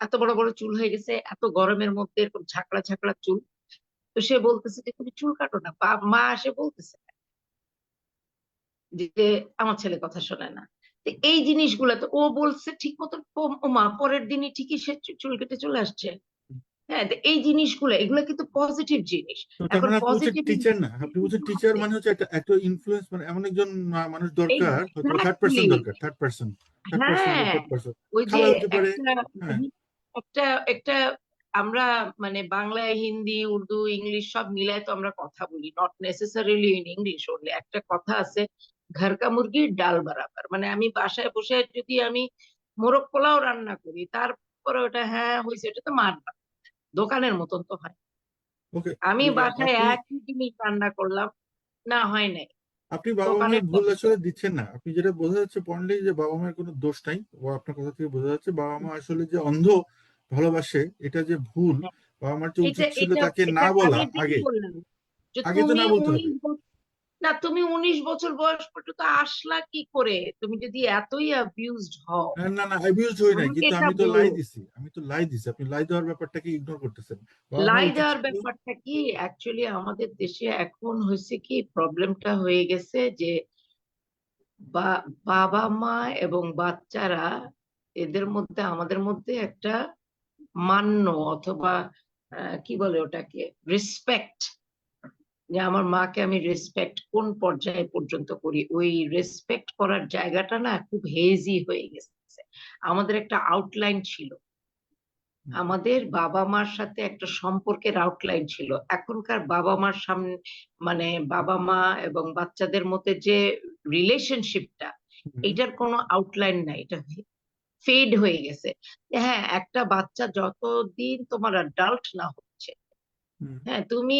এত বড়, বড় চুল হয়ে গেছে। এত গরমের মধ্যে এরকম ঝাঁকড়া, ঝাঁকড়া চুল। তো সে বলতেছে যে, "তুমি চুল কাটো না।" মা এসে বলতেছে যে, "আমার ছেলে কথা শোনে না।" তো এই জিনিসগুলা তো ও বলছে ঠিক মতন, ওমা পরের দিনই ঠিকই সে চুল কেটে চলে আসছে। হ্যাঁ? তো এই জিনিসগুলা এগুলা কিন্তু পজিটিভ জিনিস। তো তার এখন মানে আপনি বলছেন পজিটিভ টিচার না, আপনি বলছেন টিচার আছে। মানে হচ্ছে একটা একটা ইনফ্লুয়েন্স, মানে এমন একজন মানুষ দরকার, হয়তো থার্ড পার্সন এক্সাক্টলি। দরকার, থার্ড পার্সন বা হ্যাঁ, ফোর্থ পার্সন। ওই যে খালা হতে পারে। একটা হ্যাঁ। একটা একটা আমরা মানে বাংলায়, হিন্দি, উর্দু, ইংলিশ সব মিলায় তো আমরা কথা বলি। Not necessarily in English only. একটা কথা আছে, "ঘর কা মুরগি ডাল বরাবর।" মানে আমি বাসায় বসে যদি আমি মোরগ পোলাও রান্না করি, তারপরে ওটা হ্যাঁ হইছে, ওটা তো মার না। দোকানের মতন তো হয়। ওকে। আমি বাসায় আপনি একই জিনিস রান্না করলাম, না হয় নাই। আপনি বাবা মায়ের দোকানেরটা ভুল হইছে। আসলে দিচ্ছেন না। আপনি যেটা বোঝা যাচ্ছে পয়েন্টলি যে বাবা মায়ের কোনো দোষ নাই, ও আপনার কথা থেকে বোঝা যাচ্ছে বাবা মা আসলে যে অন্ধ ভালোবাসে, এটা যে ভুল। হ্যাঁ, বাবা মার যে এটা উচিত ছিল এটা তাকে এটা না বলা আগের দিনই আগে। বললাম। যে আগে তো তুমি না বলতে হবে। ১৯ না, তুমি ১৯ বছর বয়স পর্যন্ত আসলা কি করে? তুমি যদি এতই অ্যাবিউজড হও, না, না, অ্যাবিউজড হই নাই, আমাকে কিন্তু এটা আমি তো লাই বলো। দিছি। আপনি লাই দেওয়ার ব্যাপারটাকে ইগনোর করতেছেন। বাবা মার লাই উচিত দেওয়ার ছিল। ব্যাপারটা কি, অ্যাকচুয়ালি আমাদের দেশে এখন হইছে কি, প্রবলেমটা হয়ে গেছে যে বা বাবা-মা এবং বাচ্চারা, এদের মধ্যে আমাদের মধ্যে একটা মান্য অথবা কি বলে ওটাকে? রেসপেক্ট, যে আমার মাকে আমি রেসপেক্ট কোন পর্যায়ে পর্যন্ত করি, ওই রেসপেক্ট করার জায়গাটা না খুব হেজি হয়ে গেছে। আমাদের একটা আউটলাইন ছিল। আমাদের বাবা-মার সাথে একটা সম্পর্কের আউটলাইন ছিল। এখনকার বাবা-মার মানে বাবা-মা এবং বাচ্চাদের মধ্যে যে রিলেশনশিপটা, হুম, এইটার কোনো আউটলাইন নাই। এটা ফেড হয়ে গেছে। হ্যাঁ, একটা বাচ্চা যতদিন তোমার অ্যাডাল্ট না হচ্ছে, হুম। হ্যাঁ, তুমি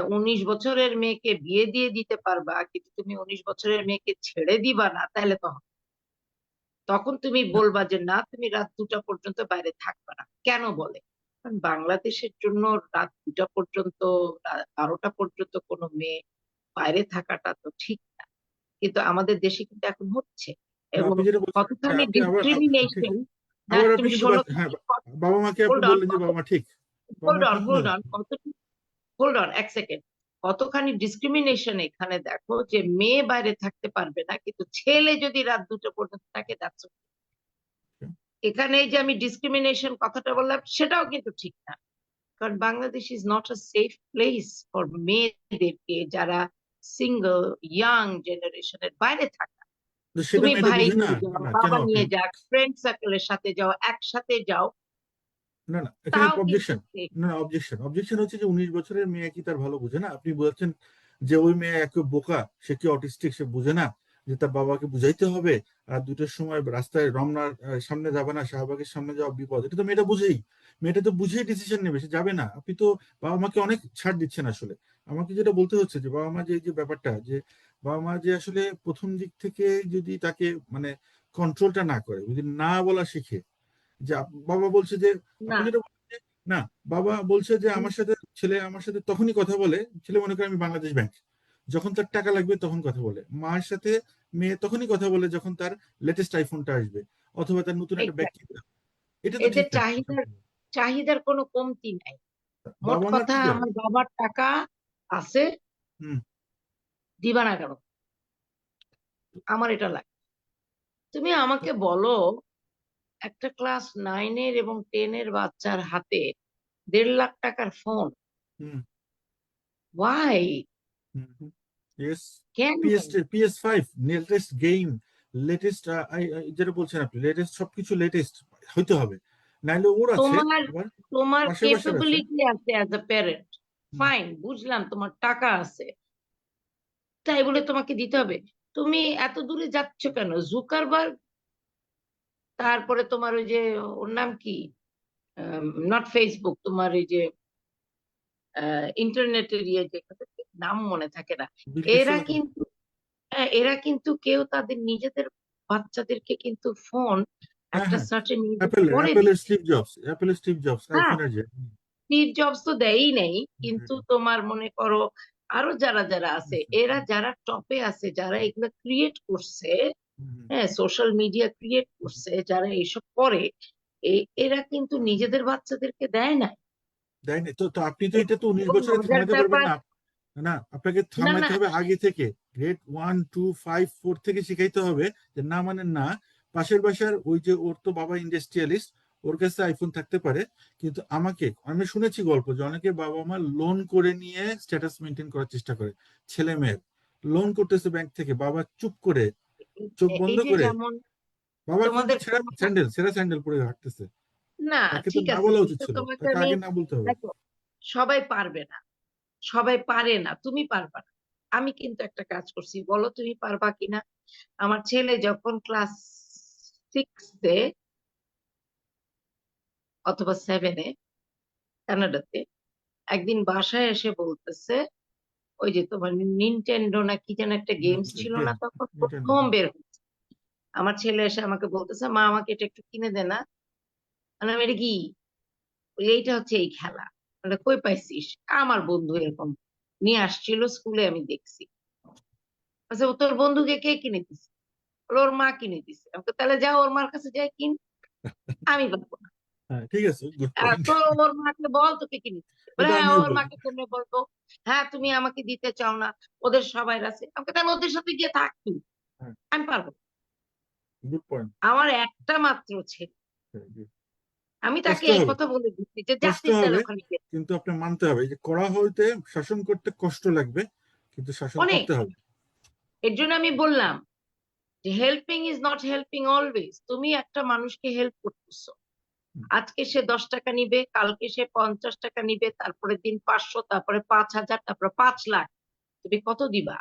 ১৯ বছরের মেয়েকে বিয়ে দিয়ে দিতে পারবা। কিন্তু তুমি ১৯ বছরের মেয়েকে ছেড়ে দিবা না, তাইলে তো হবে না। তখন তুমি না, বলবা যে, "না, তুমি রাত ২টা পর্যন্ত বাইরে থাকবা না।" কেন বলে? কারণ বাংলাদেশের জন্য রাত ২টা পর্যন্ত, ১২টা পর্যন্ত কোনো মেয়ে বাইরে থাকাটা তো ঠিক না। কিন্তু আমাদের দেশে কিন্তু এখন হচ্ছে। না, এবং আপনি যেটা বলছেন, হ্যাঁ, কতখানি আপনি আবার ঠিক। ডিসক্রিমিনেশন, হ্যাঁ, আবার আপনি তুমি কিন্তু শোনো তো, হ্যাঁ, বাবা মাকে আপনি হোল্ড অন, বললেন যে বাবা মা ঠিক। বাবা মা ঠিক না। Hold on, hold on ১ second. কতখানি ডিসক্রিমিনেশন এখানে দেখো, যে মেয়ে বাইরে থাকতে পারবে না। কিন্তু ছেলে যদি রাত ২টা পর্যন্ত থাকে, দ্যাটস ওকে। এখানে এই যে আমি ডিসক্রিমিনেশন কথাটা বললাম, সেটাও কিন্তু ঠিক না। কারণ Bangladesh is not a safe place for মেয়েদেরকে যারা সিঙ্গল, ইয়াং জেনারেশন এর বাইরে থাকা। তো সেটা তুমি মেয়েটা ভাই বুঝে না। নিয়ে না, যাও, না, কেন বাবা আপনি? নিয়ে যাক, ফ্রেন্ড সার্কেল এর সাথে যাও, একসাথে যাও, না, না, এখানে তাও কিন্তু অবজেকশন। সেফ। না, অবজেকশন হচ্ছে যে 19 বছরের মেয়ে কি তার ভালো বুঝে না? আপনি বলছেন যে ওই মেয়ে এক বোকা, সে কি অটিস্টিক, সে বুঝে না যে তার বাবাকে বুঝাইতে হবে। আর 2টার সময় রাস্তায় রমনার সামনে যাবে না, শাহবাগের সামনে যাওয়া বিপদ। এটা তো মেয়েটা বুঝেই। মেয়েটা তো বুঝেই ডিসিশন নেবে, সে যাবে না। আপনি তো বাবা মাকে অনেক ছাড় দিচ্ছেন আসলে। আমাকে যেটা বলতে হচ্ছে যে বাবা মা যে এই যে ব্যাপারটা, যে বাবা মা যে আসলে প্রথম দিক থেকে যদি তাকে মানে কন্ট্রোলটা না করে, যদি না বলা শিখে, যে বাবা বলছে যে, না, আপনি যেটা বলছেন যে, না, বাবা বলছে যে উম, ছেলে আমার সাথে তখনই কথা বলে, ছেলে মনে করে আমি বাংলাদেশ ব্যাংক, যখন তার টাকা লাগবে তখন কথা বলে। মায়ের সাথে মেয়ে তখনই কথা বলে যখন তার লেটেস্ট আইফোনটা আসবে, অথবা তার নতুন একটা ব্যাগ exactly। কিনতে হবে। এটা তো ঠিক এদের না। চাহিদার চাহিদার কোনো কমতি নাই। মোট বাবা মা কথা কি করে? আমার বাবার টাকা আছে, হুম। দিবা না কেন? আমার এটা লাগে। তুমি আমাকে বলো একটা ক্লাস 9 এর এবং 10 এর বাচ্চার হাতে 1.5 লাখ টাকার ফোন। হুম। ওয়াই? হুম। হুম। Yes. কেন? PS5 লেটেস্ট গেম, লেটেস্ট যেটা বলছেন আপনি, লেটেস্ট সবকিছু লেটেস্ট হইতে হবে, নাইলে ওর আছে তোমার আবার তোমার পাশের বাসার আছে। ক্যাপাবিলিটি আছে as a parent, hmm. Fine, বুঝলাম তোমার টাকা আছে, তাই বলে তোমাকে দিতে হবে? তুমি এত দূরে যাচ্ছ কেন? জুকারবার্গ, তারপরে তোমার ওই যে ওর নাম কি, নট ফেসবুক, তোমার এই যে ইন্টারনেটের ইয়ে যে নাম মনে থাকে না, বিল গেটসের এরা কথা। কিন্তু, হ্যাঁ, এরা কিন্তু কেউ তাদের নিজেদের বাচ্চাদেরকে কিন্তু ফোন হ্যাঁ, একটা হ্যাঁ। সার্টেন এজের অ্যাপেলের পরে অ্যাপেলের দিচ্ছে। স্টিভ জবস, অ্যাপেলের স্টিভ জবস, হ্যাঁ, আইফোনের যে। স্টিভ জবস তো দেয়ই নেই, কিন্তু হুম। তোমার মনে করো আরো যারা যারা আছে, আচ্ছা। এরা যারা টপে আছে, যারা এগুলো ক্রিয়েট করছে, হুম। হ্যাঁ, সোশ্যাল মিডিয়া ক্রিয়েট হুম। করছে, যারা এসব করে, এরা কিন্তু নিজেদের বাচ্চাদেরকে দেয় না। দেয়নি তো, তো আপনি তো এটা তো 19 এবং বছরে মজার থামাইতে পারবেন ব্যাপার, না। না, আপনাকে না থামাইতে না, হবে আগে থেকে। গ্রেড 1 2 5 4 থেকে শিখাইতে হবে যে না মানে না। পাশের বাসার ওই যে ওর তো বাবা ইন্ডাস্ট্রিয়ালিস্ট, ওর কাছে আইফোন থাকতে পারে, কিন্তু আমি শুনেছি গল্প যে অনেকে বাবা মা লোন করে নিয়ে স্ট্যাটাস মেনটেন করার চেষ্টা করে। ছেলে মেয়ের লোন করতেছে ব্যাংক থেকে, বাবা চুপ করে চোখ বন্ধ এই যে করে, যেমন বাবা কিন্তু তোমাদের কথা, ছেঁড়া স্যান্ডেল পরে হাঁটতেছে। না তাকে তো ঠিক না আছে, বলা উচিত কিন্তু ছিল, তোমাকে তাকে আমি, আগে না বলতে হবে। দেখো, সবাই পারবে না, সবাই পারে না, তুমি পারবা না। আমি কিন্তু একটা কাজ করছি, বলো তুমি পারবা কিনা। আমার ছেলে যখন ক্লাস 6-এ অথবা 7-এ কানাডাতে, একদিন বাসায় এসে বলতেছে, ওই যে তোমার নিনটেন্ডো না কি যেন একটা গেমস ছিল না তখন Nintendo, প্রথম হ্যাঁ। বের হচ্ছে, আমার ছেলে এসে আমাকে বলতেছে, মা আমাকে এটা একটু কিনে দে না। আমি বললাম, এটা কি? বলে, এইটা হচ্ছে এই খেলা। মানে কই পাইছিস? আমার বন্ধু এরকম নিয়ে আসছিল স্কুলে, আমি দেখছি। আচ্ছা, ও তোর বন্ধুকে কে কিনে দিছে? বলে, ওর মা কিনে দিছে। আমি বললাম, তাহলে যাও ওর মার কাছে যাই কিন। আমি পারবো না। হ্যাঁ, ঠিক আছে, গুড পয়েন্ট। তো ওর মাকে বল তোকে কিনে দিতে। বলে, এটা হ্যাঁ, আমিও ওর বলবো। মাকে কেমনে বলবো? হ্যাঁ, তুমি আমাকে দিতে চাও না, ওদের সবাই আছে। আমাকে, তাহলে ওদের সাথে গিয়ে থাক তুই। হ্যাঁ, আমি পারবো না। Good point. আমার একটা মাত্র ছেলে, আমি তাকে কষ্ট এই হবে, কথা বলে দিচ্ছি যে যা কষ্ট তুই তাহলে হবে, ওখানে গিয়ে থাক। কিন্তু আপনি মানতে হবে যে কড়া হইতে শাসন করতে কষ্ট লাগবে, কিন্তু শাসন অনেক, করতে হবে। এর জন্য আমি বললাম যে helping is not helping always. তুমি একটা মানুষকে হেল্প করতেছো, আজকে সে 10 টাকা নিবে, কালকে সে 50 টাকা নিবে, তারপরে দিন 500, তারপরে 5,000, তারপরে 5 লাখ। তুমি কত দিবা?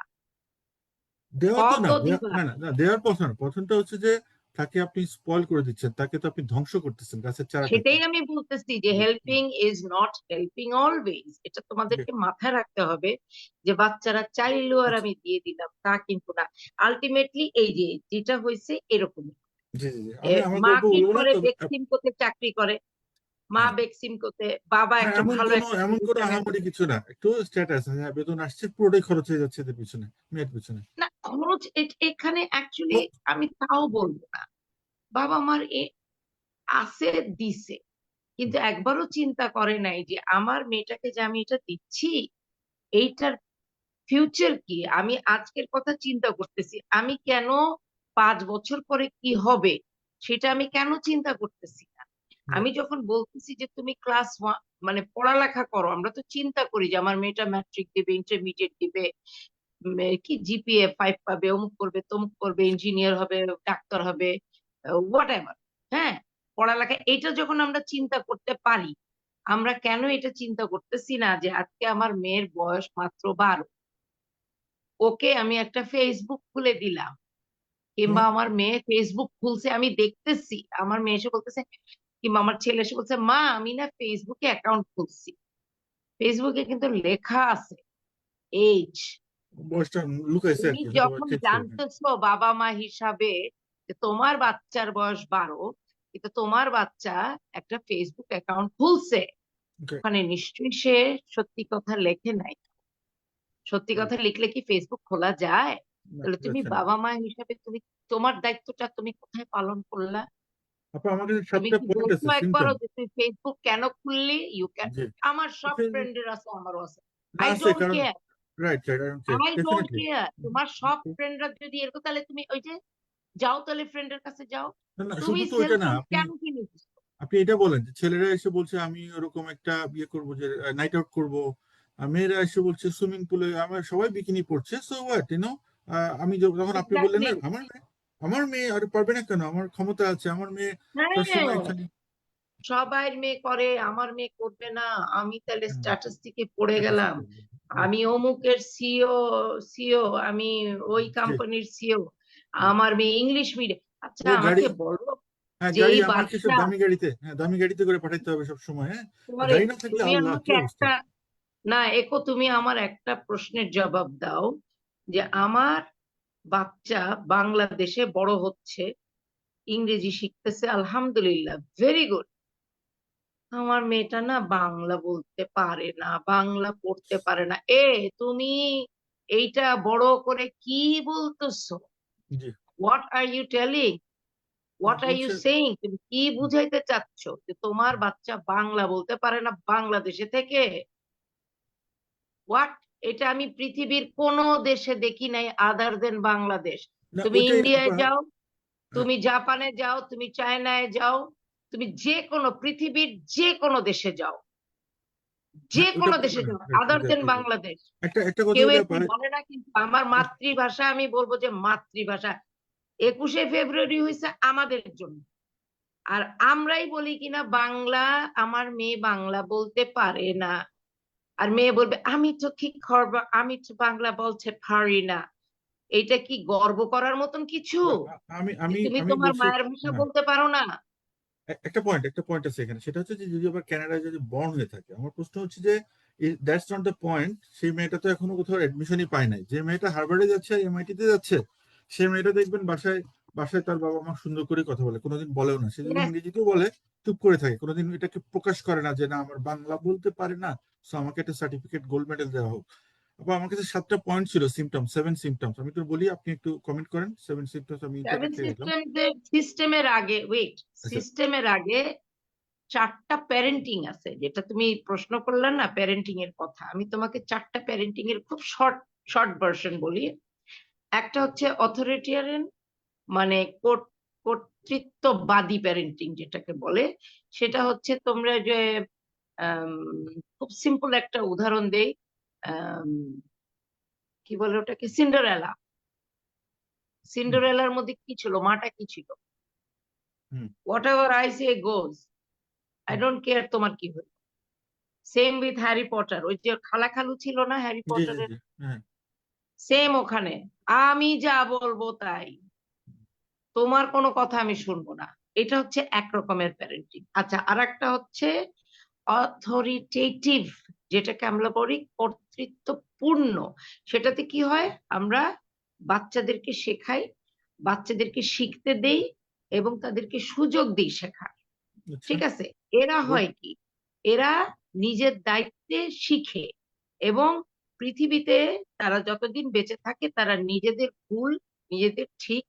দেওয়া তো কত না, দিবা? না, না, না, দেওয়ার কথা না। প্রথমটা হচ্ছে যে তাকে আপনি স্পয়েল করে দিচ্ছেন, তাকে তো আপনি ধ্বংস করতেছেন গাছের চারাটাকে। সেটাই আমি বলতেছি যে জি, helping is not helping always. এটা জি। তোমাদেরকে মাথায় রাখতে হবে যে বাচ্চারা চাইলেও আর আচ্ছা। আমি দিয়ে দিলাম তা কিন্তু না। আলটিমেটলি এই যে যেটা হয়েছে এরকমই। জি, জি, জি, আমি আমার মা গল্প কি বলবো না করে, তো। বেক্সিমকোতে চাকরি করে, মা হ্যাঁ। বেক্সিমকোতে, বাবা না, একটা ভালো একটা এমন কোনো পজিশনে। আহামরি কিছু না, একটু স্ট্যাটাস, হ্যাঁ, বেতন আসছে, পুরোটাই খরচ হয়ে যাচ্ছে এদের পিছনে, মেয়ের পিছনে। না, খরচ এখানে তো অ্যাকচুয়ালি আমি তাও বলবো না। বাবা মার আছে, দিছে, কিন্তু একবারও চিন্তা করে নাই যে আমার মেয়েটাকে যে আমি এটা দিচ্ছি, এইটার ফিউচার কি। আমি আজকের কথা চিন্তা করতেছি, আমি কেন 5 বছর পরে কি হবে সেটা আমি কেন চিন্তা করতেছি না। আমি যখন বলতেছি যে তুমি ক্লাস 1 মানে পড়ালেখা করো, আমরা তো চিন্তা করি যে আমার মেয়েটা ম্যাট্রিক দিবে, ইন্টারমিডিয়েট দিবে, কি জিপিএ 5 পাবে, অমুক করবে, তমুক করবে, ইঞ্জিনিয়ার হবে, ডাক্তার হবে, হোয়াট এভার। হ্যাঁ, পড়ালেখা এটা যখন আমরা চিন্তা করতে পারি, আমরা কেন এটা চিন্তা করতেছি না যে আজকে আমার মেয়ের বয়স মাত্র 12, ওকে আমি একটা ফেসবুক খুলে দিলাম, কিংবা আমার মেয়ে ফেসবুক খুলছে, আমি দেখতেছি, আমার মেয়ে এসে বলতেছে, কিংবা আমার ছেলে এসে বলছে, মা আমি না ফেসবুকে অ্যাকাউন্ট খুলছি, ফেসবুকে কিন্তু লেখা আছে এইজ। বয়সটা লুকাইছে আর তুমি কি, হয়তো যখন চেঞ্জ করে। জানতেছো বাবা মা হিসাবে যে তোমার বাচ্চার বয়স 12, কিন্তু তোমার বাচ্চা একটা ফেসবুক অ্যাকাউন্ট খুলছে, ওকে। ওখানে নিশ্চয়ই সে সত্যি কথা লেখে নাই। সত্যি কথা লিখলে কি ফেসবুক খোলা যায়? না, তাহলে তুমি যাচ্ছে না। বাবা মা হিসাবে তুমি তোমার দায়িত্বটা তুমি কোথায় পালন করলা? আপা আমার কাছে তুমি 7টা কি পয়েন্ট বলছো আছে, একবারও সিম্পটম। যে তুই ফেসবুক কেন খুললি? You can. জি। আমার সব ফেসবুক ফ্রেন্ডের আছে, আমারও আছে। না আই আছে ডোন্ট কারণ care. Right, right, I don't care I don't definitely. Care. তোমার সব ফ্রেন্ডরা যদি এরকম, তাহলে তুমি ওই যে যাও, তাহলে ফ্রেন্ডের কাছে যাও। না, না, তুমি শুধু তো ওইটা না, সেলফোন আপনি কেন কিনেছিস? আপনি এটা বলেন যে ছেলেরা এসে বলছে আমি ওরকম একটা বিয়ে করবো, যে নাইট আউট করবো। মেয়েরা এসে বলছে সুইমিং পুলে, আমার সবাই বিকিনি পড়ছে, সো হোয়াট আমি যখন আপনি বললেন এক্স্যাক্টলি। না আমার মেয়ে আর পারবে না কেন, আমার ক্ষমতা আছে, আমার মেয়ে সবসময় হ্যাঁ, এখানে। সবাই মেয়ে করে, আমার মেয়ে করবে না? আমি তাহলে স্ট্যাটাস থেকে পড়ে স্ট্যাটাস গেলাম, করবো। আমি অমুকের সিও, আমি ওই জি। কোম্পানির সিও, জি। আমার মেয়ে ইংলিশ মিডিয়াম। আচ্ছা, ওই গাড়ি, আমাকে বলো, হ্যাঁ যে গাড়ি এই আমাকে সব বাদশা, দামি গাড়িতে, হ্যাঁ দামি গাড়িতে করে পাঠাইতে হবে সব সময়, হ্যাঁ। তোমারে গাড়ি না থাকলে তুমি আল্লাহ কি আমাকে অবস্থা। একটা, না একো, তুমি আমার একটা প্রশ্নের জবাব দাও, যে আমার বাচ্চা বাংলাদেশে বড় হচ্ছে, ইংরেজি শিখতেছে, আলহামদুলিল্লাহ, ভেরি গুড। আমার মেয়েটা না বাংলা বলতে পারে না, বাংলা পড়তে পারে না। তুমি এইটা বড় করে কি বলতেছো? জি। What are you telling? What are you বলছে সেইং? তুমি কি বুঝাইতে চাচ্ছ যে তোমার বাচ্চা বাংলা বলতে পারে না বাংলাদেশে থেকে? হোয়াট? এটা আমি পৃথিবীর কোন দেশে দেখি নাই আদার দেন বাংলাদেশ। না তুমি ওইটাই ইন্ডিয়ায় আপা। যাও, হ্যাঁ, তুমি জাপানে যাও, তুমি চায়নায় যাও, তুমি যে কোনো পৃথিবীর যে কোনো দেশে যাও, যে হ্যাঁ, ওটা কোনো দেশে যাও আদার দেন এক্স্যাক্টলি। বাংলাদেশ, একটা একটা কথা কেউ বলি আপা। এরকম বলে না কিন্তু আমার মাতৃভাষা, আমি বলবো যে মাতৃভাষা। 21শে ফেব্রুয়ারি হয়েছে আমাদের জন্য, আর আমরাই বলি কিনা বাংলা, আমার মেয়ে বাংলা বলতে পারে না, আর মেয়ে বলবে আমি তো কি করব, আমি তো বাংলা বলতে পারি না। এটা কি গর্ব করার মতন কিছু? আমি যে আমি তুমি আমি তোমার বলছি মায়ের ভাষা না, বলতে পারো না? একটা পয়েন্ট আছে এখানে, সেটা হচ্ছে যে যদি আবার কানাডায় যদি বর্ন হয়ে থাকে, আমার প্রশ্ন হচ্ছে যে দ্যাটস নট দ্য পয়েন্ট। সেই মেয়েটা তো এখনো কোথাও এডমিশনই পায় নাই, যে মেয়েটা হার্ভার্ডে যাচ্ছে আর এমআইটি তে যাচ্ছে, সে মেয়েটা দেখবেন বাসায় বাসায় তার বাবা মা সুন্দর করে কথা বলে, কোনোদিন বলেও না, সে যদি Yes, ইংরেজিতেও বলে চুপ করে থাকে, কোনোদিন এটাকে প্রকাশ করে না যে না আমার বাংলা বলতে পারে না, সো আমাকে একটা সার্টিফিকেট গোল্ড মেডেল দেওয়া হোক। আবার আমার কাছে 7টা পয়েন্ট ছিল, সেভেন সিমটমস, আমি একটু বলি, আপনি একটু কমেন্ট করেন। 7 সিমটমস আমি সেভেন লিখে রাখলাম। সিস্টেমের আগে, ওয়েট, আচ্ছা। সিস্টেমের আগে 4টা প্যারেন্টিং আছে, যেটা তুমি প্রশ্ন করলে না প্যারেন্টিং এর কথা, আমি তোমাকে 4টা প্যারেন্টিং এর খুব শর্ট শর্ট ভার্সন বলি। একটা হচ্ছে অথরিটেরিয়ান, মানে কর্তৃত্ববাদী প্যারেন্টিং যেটাকে বলে, সেটা হচ্ছে তোমরা যে, আম, খুব সিম্পল একটা উদাহরণ দেই, আম, কি বলে ওটাকে, সিন্ডারেলা। হুম। সিন্ডারেলার মধ্যে কি ছিল, মাটা কি ছিল? Hmm. Whatever I say goes, I hmm. Don't care তোমার কি হলো। সেম উইথ হ্যারি পটার, ওই যে খালা খালু ছিল না হ্যারি জি, জি, পটারের, জি। হ্যাঁ। সেম ওখানে, আমি যা বলবো তাই, তোমার কোনো কথা আমি শুনবো না। এটা হচ্ছে এক রকমের প্যারেন্টিং। আচ্ছা, আর একটা হচ্ছে অথরিটেটিভ, যেটাকে আমরা বলি কর্তৃত্বপূর্ণ। সেটাতে কি হয়, আমরা বাচ্চাদেরকে শেখাই, বাচ্চাদেরকে শিখতে দেই, এবং তাদেরকে সুযোগ দিই শেখার। আচ্ছা। ঠিক আছে? এরা গুড। হয় কি, এরা নিজের দায়িত্বে শিখে, এবং পৃথিবীতে তারা যতদিন বেঁচে থাকে তারা নিজেদের ভুল, নিজেদের ঠিক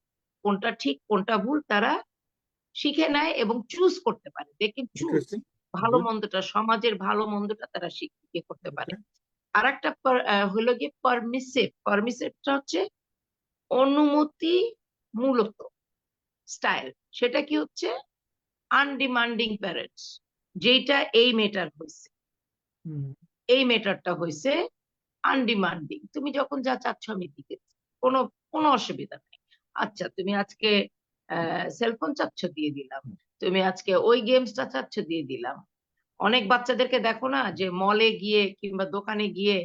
কোনটা ভুল তারা শিখে নেয় এবং চুজ করতে পারে, দে ক্যান চুজ ইন্টারেস্টিং। ভালো গুড। মন্দটা, সমাজের ভালো মন্দটা তারা শিখে করতে পারে। ওকে। আর একটা হলো গিয়ে পারমিসিভ। পারমিসিভটা হচ্ছে অনুমতি মূলত স্টাইল। সেটা কি হচ্ছে আনডিমান্ডিং প্যারেন্টস, যেটা এই মেটার হয়েছে, হুম। এই মেটারটা হয়েছে আনডিমান্ডিং, তুমি যখন যা চাচ্ছ আমি দিতেছি, কোনো কোনো অসুবিধা নেই। আচ্ছা, তুমি আজকে সেলফোন চাচ্ছ, দিয়ে দিলাম। তুমি আজকে ওই গেমসটা চাচ্ছ, দিয়ে দিলাম। অনেক বাচ্চাদেরকে দেখো না, যে মলে গিয়ে কিংবা দোকানে গিয়ে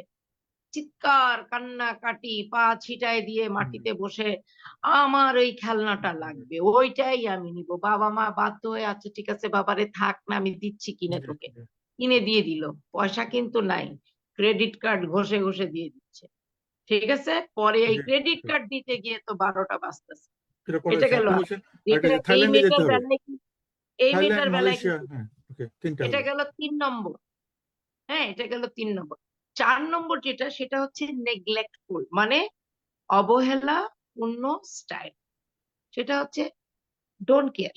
চিৎকার কান্নাকাটি, পা ছিটায় দিয়ে হুম। মাটিতে বসে, আমার ওই খেলনাটা লাগবে, ওইটাই আমি নিব। বাবা মা বাধ্য হয়ে, আচ্ছা ঠিক আছে বাবারে, থাক না, আমি দিচ্ছি কিনে জি, তোকে। জি, কিনে দিয়ে দিল, পয়সা কিন্তু নাই, ক্রেডিট কার্ড ঘষে ঘষে দিয়ে দিচ্ছে। ঠিক আছে, পরে এই জি। ক্রেডিট কার্ড দিতে গিয়ে তো 12টা বাজতেছে। সেটা পরে এটা গেল। আপনি বলছেন। আর এটা এই থাইল্যান্ডে যেতে মেয়েটার হবে। বেলায় এই থাইল্যান্ড, মেয়েটার বেলায় মালয়েশিয়া, কিন্তু হ্যাঁ। ওকে, 3টা এটা হলো। গেল 3 নম্বর। হ্যাঁ, এটা গেল 3 নম্বর। 4 নম্বর যেটা, সেটা হচ্ছে নেগলেক্টফুল, মানে অবহেলা পূর্ণ স্টাইল। সেটা হচ্ছে ডোন্ট কেয়ার,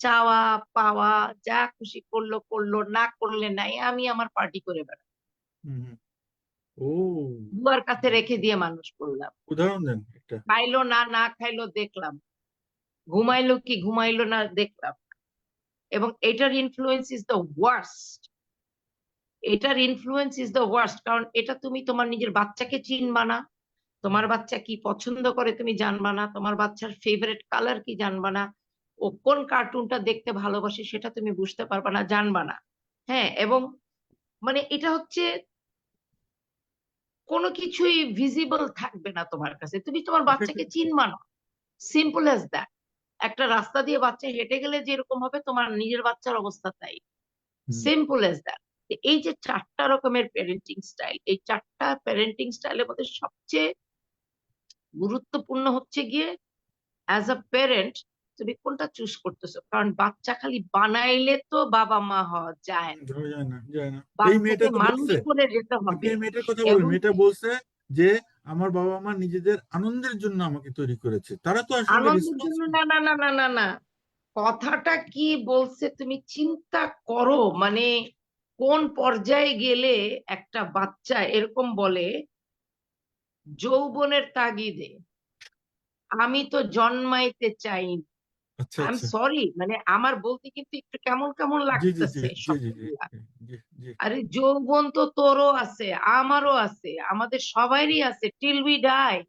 চাওয়া পাওয়া যা খুশি করলো করলো, না করলে নাই, আমি আমার পার্টি করে বেড়াই। হুম, হুম। ও, বুয়ার কাছে রেখে দিয়ে মানুষ করলাম। উদাহরণ দেন একটা। খাইলো না না খাইলো দেখলাম, ঘুমাইলো কি ঘুমাইলো না দেখলাম। এবং এটার ইনফ্লুয়েন্স ইজ দ্য ওয়ার্স্ট। এটার ইনফ্লুয়েন্স ইজ দ্য ওয়ার্স্ট, কারণ এটা তুমি তোমার নিজের বাচ্চাকে চিনবা না, তোমার বাচ্চা কি পছন্দ করে তুমি জানবা না, তোমার বাচ্চার ফেভারিট কালার কি জানবা না, ও কোন কার্টুনটা দেখতে ভালোবাসে সেটা তুমি বুঝতে পারবা না, জানবা না। হ্যাঁ, এবং মানে এটা হচ্ছে কোনো কিছুই ভিজিবল থাকবে না তোমার কাছে, তুমি তোমার এটা বাচ্চাকে চিনবা না। Simple as that. একটা রাস্তা দিয়ে বাচ্চা হেঁটে গেলে যেরকম হবে তোমার নিজের বাচ্চার অবস্থা তাই। হুম, সিম্পল অ্যাজ দ্যাট। এই যে 4টা রকমের প্যারেন্টিং স্টাইল, এই 4টা প্যারেন্টিং স্টাইলের মধ্যে সবচেয়ে গুরুত্বপূর্ণ হচ্ছে গিয়ে অ্যাজ আ প্যারেন্ট তুমি কোনটা চুজ করতেছো, কারণ বাচ্চা খালি বানাইলে তো বাবা মা হওয়া যায় না, ধরা যায় না, যায় না। এই মেয়েটা বাচ্চাকে তো মানুষ বলছে, করে যেতে আপনি হবে। এই মেয়েটার কথা বলেন, এবং মেয়েটা বলছে যে আমার বাবা মা নিজেদের আনন্দের জন্য আমাকে তৈরি করেছে, তারা তো আসলে আনন্দের জন্য রেসপন্সিবল। না না না না না না, কথাটা কি বলছে তুমি চিন্তা করো। মানে কোন পর্যায়ে গেলে একটা বাচ্চা এরকম বলে, যৌবনের তাগিদে আমি তো জন্মাইতে চাই। আচ্ছা, আই এম আচ্ছা। সরি, মানে আমার বলতে কিন্তু একটু কেমন কেমন জি, জি, জি, লাগতেছে জি, জি, জি, শব্দগুলা। জি, জি, জি, আরে যৌবন তো তোরও আছে, আমারও আছে, আমাদের সবারই আছে, টিল উই ডাই। জি,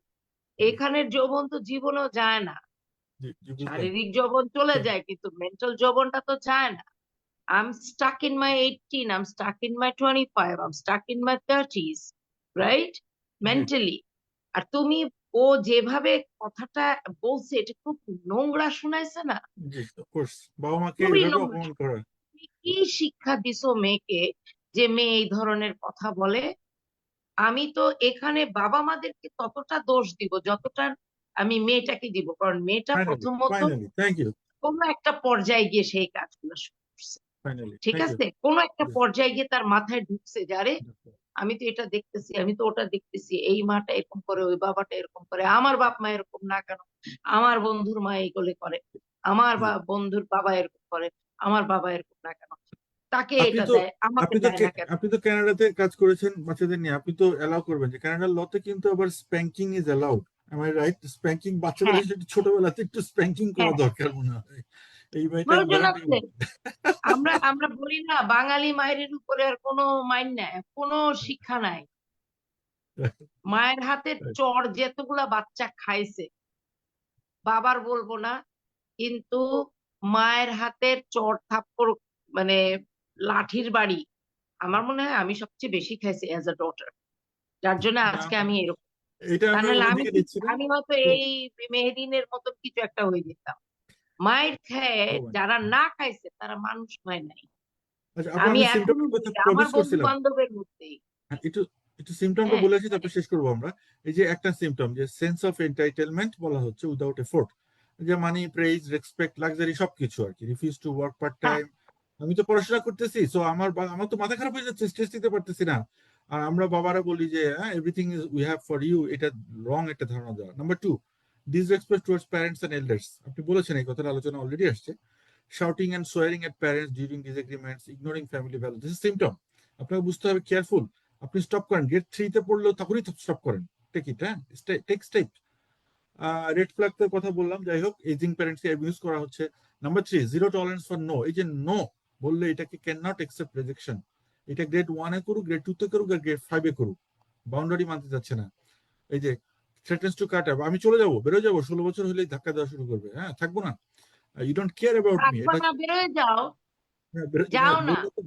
এখানের যৌবন তো জীবনও যায় না। জি, জি, বুঝলাম। শারীরিক যৌবন চলে হুম, যায় কিন্তু মেন্টাল যৌবনটা তো যায় না। I'm stuck in my 18, I'm stuck in my 25, I'm stuck in my 30s, right? G, Mentally. আর তুমি, ও যেভাবে কথাটা বলছে এটা খুব নোংরা শোনাইছে না? জি, অফকোর্স বাবা মাকে খুবই এভাবে নোংরা। অপমান করা। তুমি কি শিক্ষা দিছো মেয়েকে যে মেয়ে এই ধরনের কথা বলে? আমি তো এখানে বাবা মাদেরকে ততটা দোষ দিব যতটা আমি মেয়েটাকে দিব, কারণ মেয়েটা ফাইনালি, প্রথমত ফাইনালি, থ্যাংক ইউ। কোনো একটা পর্যায়ে গিয়ে সেই কাজগুলো শুরু করছে। ফাইনালি, ঠিক থ্যাংক ইউ। আছে, কোনো একটা পর্যায়ে গিয়ে তার মাথায় ঢুকছে যে আরে আমি তো এটা দেখতেছি, আমি তো ওটা দেখতেছি, এই মাটা এরকম করে, ওই বাবাটা এরকম করে, আমার বাপ মা এরকম না কেন, আমার বন্ধুর মা এইগুলো করে, আমার জি। বন্ধুর বাবা এরকম করে, আমার বাবা এরকম না কেন, তাকে আপনি এটা তো দেয় আমাকে আপনি তো দেয় না কেন। আপনি তো কানাডাতে কাজ করেছেন বাচ্চাদের নিয়ে, আপনি তো এলাও করবেন যে কানাডার লতে কিন্তু আবার spanking is allowed. Am I right? Spanking বাচ্চাদের হ্যাঁ, আসলে একটু ছোটবেলাতে একটু স্প্যাঙ্কিং করা হ্যাঁ, দরকার মনে হয়। এই মেয়েটা প্রয়োজন দারুণ আছে। আমরা আমরা বলি না বাঙালি মায়ের উপরে আর কোনো মাইন নাই, কোনো শিক্ষা নাই। মায়ের হাতের চড় যেতগুলা বাচ্চা খাইছে, বাবার বলবো না, কিন্তু মায়ের হাতের চড় থাপ্পড়, মানে লাঠির বাড়ি, আমার মনে হয় আমি সবচেয়ে বেশি খাইছি অ্যাজ আ ডটার, যার জন্য না, আজকে আমি এরকম। এটা তা আমি নাহলে আমি অন্যদিকে নিচ্ছি না। আমি হয়তো তো এই মেহেদিনের মতন কিছু একটা হয়ে যেতাম। মায়ের খেয়ে ভগবান। যারা না খাইছে তারা মানুষ হয় নাই। আচ্ছা, আপু আমি আমি এখনো সিমটমের কথা বলি আমার প্রমিস বন্ধু করছিলাম। বান্ধবের মধ্যেই। হ্যাঁ, একটু একটু সিমটমটা হ্যাঁ, বলে আসি, মানে তারপর শেষ করবো আমরা। এই যে একটা সিমটম যে সেন্স অফ এন্টাইটেলমেন্ট বলা হচ্ছে উইদাউট এফোর্ট, যে মানি, প্রেইজ, রেসপেক্ট, লাক্সারি সবকিছু আর কি। রিফিউজ টু ওয়ার্ক পার্ট হ্যাঁ, টাইম। আমি তো পড়াশোনা করতেছি, সো আমার তো মাথা খারাপ হয়ে যাচ্ছে, স্ট্রেস দিতে পারতেছি না। আর আমরা বাবারা বলি যে হ্যাঁ everything is we have for you, এটা রং একটা ধারণা দেওয়া। Number two, disrespect towards parents and elders. আপনি বলেছেন, এই কথার আলোচনা অলরেডি আসছে। Shouting and swearing at parents during disagreements, ignoring family value, this is symptom. আপনাকে বুঝতে হবে, কেয়ারফুল। আপনি স্টপ করেন, গেট 3-তে পড়লেও তখনই স্টপ করেন। টেক ইট, হ্যাঁ, টেক স্টেপ। রেড ফ্ল্যাগ কথা বললাম, যাই হোক, এজিং প্যারেন্টসকে অ্যাবিউজ করা হচ্ছে। Number 3, zero tolerance for no. এই যে নো বললে এটাকে ক্যান নট অ্যাকসেপ্ট রিজেকশন। এটা গ্রেড 1-এ করুক, গ্রেড 2-তে করুক, আর গ্রেড 5-এ করুক, বাউন্ডারি মানতে চাচ্ছে না। এই যে থ্রেটেন্স টু কাট, আমি চলে যাবো, বেরোয় যাবো, 16 বছর হলেই ধাক্কা দেওয়া শুরু করবে, হ্যাঁ থাকবো না, you don't care about me, থাকবা এটা না বেরোয় যাও, হ্যাঁ, যাও হ্যাঁ, না। বললে তো।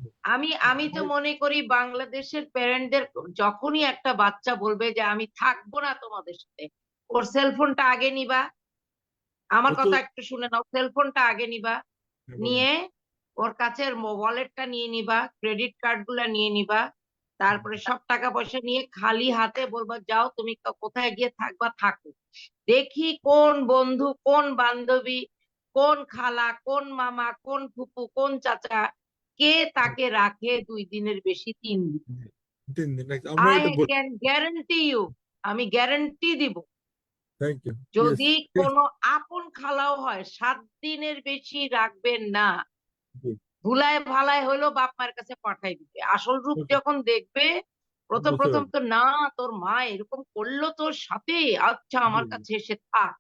আমি তো মনে করি বাংলাদেশের প্যারেন্টদের যখনই একটা বাচ্চা বলবে যে আমি থাকবো না তোমাদের সাথে, ওর সেলফোনটা আগে নিবা। আমার ও তো কথা একটু শুনে নাও, সেলফোনটা আগে নিবা, হ্যাঁ, বলেন। নিয়ে ওর কাছের ওয়ালেটটা নিয়ে নিবা, ক্রেডিট কার্ড গুলা নিয়ে নিবা, তারপরে সব টাকা পয়সা নিয়ে খালি হাতে বলবা যাও তুমি কোথায় গিয়ে থাকবা থাকো। দেখি কোন বন্ধু, কোন বান্ধবী, কোন খালা, কোন মামা, কোন ফুপু, কোন চাচা, কে তাকে রাখে 2 দিনের বেশি, 3 দিন। 3 দিন আমরা আই এটা বলি। ক্যান গ্যারান্টি ইউ, আমি গ্যারান্টি দিব থ্যাংক ইউ। ইয়েস। যদি কোনো আপন খালাও হয় 7 দিনের বেশি রাখবেন না। ভুলায় ভালায় হলেও বাপ মায়ের কাছে পাঠাই দিবে। আসল রূপ যখন দেখবে, প্রথম বুঝতে প্রথম পারছি। তো না তোর মা এরকম করলো তোর সাথে, আচ্ছা জি, আমার জি। কাছে এসে থাক।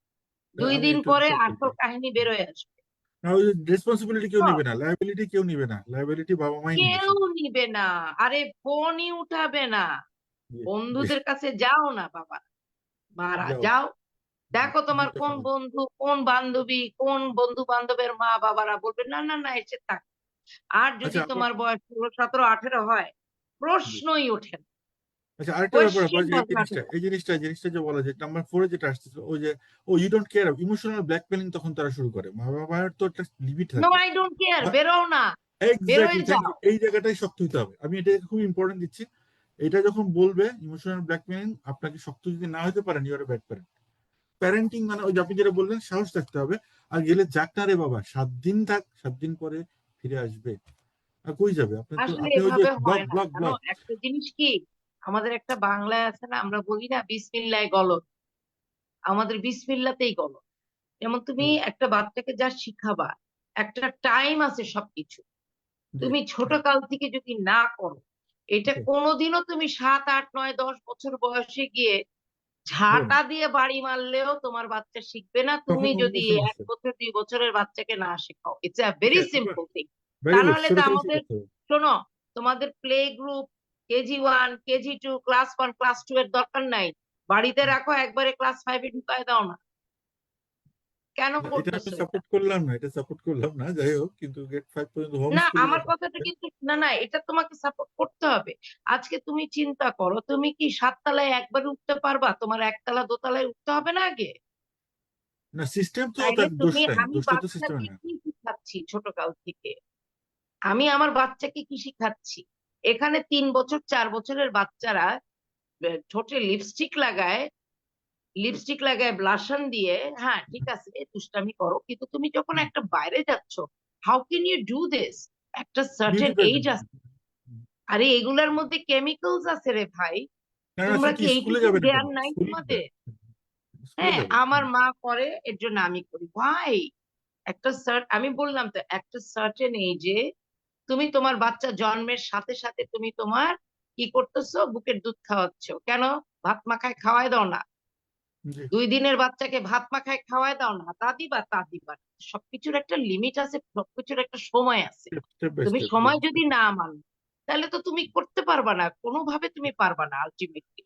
2 আমি দিন একটু পরে ডিস্টার্ব আসল করবো। কাহিনী বেরোয় আসবে। না, ওই রেসপন্সিবিলিটি কেউ তো নিবে না, লায়াবিলিটি কেউ নিবে না, লায়াবিলিটি বাবা মাই নিবে কেউ শুধু। নিবে না। আরে ফোনই উঠাবে না। জি, জি। বন্ধুদের কাছে যাও না বাবা, মারা যাও। যাও। দেখো তোমার জীবনটা কোন খারাপ। বন্ধু, কোন বান্ধবী, কোন বন্ধু-বান্ধবের মা-বাবারা বলবে, "না, না, না এসে থাক।" আর আচ্ছা যদি আপা, তোমার বয়স 16, 17, 18 হয়, জি। প্রশ্নই ওঠে না। আচ্ছা, আরেকটা ব্যাপার আপা, কোয়েশ্চেন যে ডাজ নট এক্সিস্ট। এই জিনিসটা যে বলা যায় নাম্বার 4 যেটা আসতেছিল, ওই যে oh you don't care, emotional blackmailing তখন তারা শুরু করে। মা-বাবার তো একটা লিমিট নো থাকে। আই ডোন্ট কেয়ার, বেরোও না, বের এক্স্যাক্টলি, হয়ে থ্যাংক যাও। ইউ। এই জায়গাটাই শক্ত হইতে হবে। আমি এটাকে খুব ইম্পর্টেন্ট দিচ্ছি। এটা যখন বলবে ইমোশনাল ব্ল্যাকমেলিং, আপনাকে শক্ত যদি না হতে পারেন, you are bad parent. Parenting মানে ওই যে আপনি যেটা বললেন, সাহস থাকতে হবে। আর গেলে যাক না রে বাবা, 7 দিন থাক, 7 দিন পরে ফিরে আসবে। আর কই যাবে? আপনার তো, আসলে আপনি ওই যে এভাবে ব্লক হয় না, ব্লক জানো? ব্লক। একটা জিনিস কি, আমাদের একটা বাংলায় আছে না, আমরা বলি না বিসমিল্লাহ গলত, আমাদের বিসমিল্লাতেই গলত। যেমন তুমি একটা বাচ্চাকে যা শিখাবা, একটা টাইম আছে সবকিছু। জি, তুমি ছোট কাল থেকে যদি না করো, এটা জি, কোনোদিনও তুমি 7, 8, 9, 10 বছর বয়সে গিয়ে হবে না। ঝাঁটা দিয়ে বাড়ি মারলেও তোমার বাচ্চা শিখবে না, তখন তুমি অন্য যদি এক সমস্যা। বছর 2 বছরের বাচ্চাকে না শেখাও। ইটস আ ভেরি ওকে আপা, সিম্পল থিং। তা ভেরি গুড। নাহলে ছোট তো থেকে আমাদের, শিখাতে হবে। শোনো, তোমাদের play group, KG1, KG2, class 1, class 2 এর দরকার নাই। বাড়িতে রাখো, একবারে ক্লাস 5 এ ঢুকায় দাও না। কেন না, এটা আমি করতেছো এটা? সাপোর্ট করলাম না, এটা সাপোর্ট করলাম না। যাই হোক, কিন্তু গেট 5 পর্যন্ত হোম না, স্কুলিং আমার এর কথাটা ব্যাপারটা। কিন্তু না, না, এটা তোমাকে সাপোর্ট করতে হবে। আজকে তুমি চিন্তা করো, তুমি কি 7 তলায় একবারে উঠতে পারবা? তোমার একতলা দোতলায় উঠতে হবে না আগে? না, সিস্টেম তো তাইলে তার দোষ তুমি, নাই, আমি দোষটা তো সিস্টেমে বাচ্চাকে না। কি শিখাচ্ছি ছোট কাল থেকে? আমি আমার বাচ্চাকে কি শিখাচ্ছি? এখানে 3 বছর 4 বছরের বাচ্চারা ঠোঁটে লিপস্টিক লাগায় ব্লাশন দিয়ে, হ্যাঁ ঠিক আছে দুষ্টামি করো, কিন্তু তুমি যখন একটা বাইরে যাচ্ছ, how can you do this? একটা বিউটি সার্টেন পারবেন। এজ আছে। আরে এগুলার মধ্যে কেমিক্যালস আছে রে ভাই। না, না, সে তোমরা কি কি স্কুলে এইটুকু যাবে না কেন? জ্ঞান নাই স্কুলিং তোমাদের? দেয়, স্কুলে হ্যাঁ, যাবে। আমার মা করে, এর জন্য আমি করি। ভাই, আমি বললাম তো, একটা সার্টেন এজে তুমি তোমার বাচ্চা জন্মের সাথে সাথে তুমি তোমার কি করতেছো? বুকের দুধ খাওয়াচ্ছ। কেন? ভাত মাখায় খাওয়ায় দাও না। জি, 2 দিনের বাচ্চাকে ভাত মাখায় খাওয়ায় দাও না। তা দিবা, তা দিবা না। সবকিছুর একটা লিমিট আছে, সবকিছুর একটা সময় আছে। স্টেপ বাই তুমি স্টেপ। জি, সময় যদি না মানো, তাহলে তো তুমি করতে পারবা না, কোনোভাবে তুমি পারবা না আলটিমেটলি।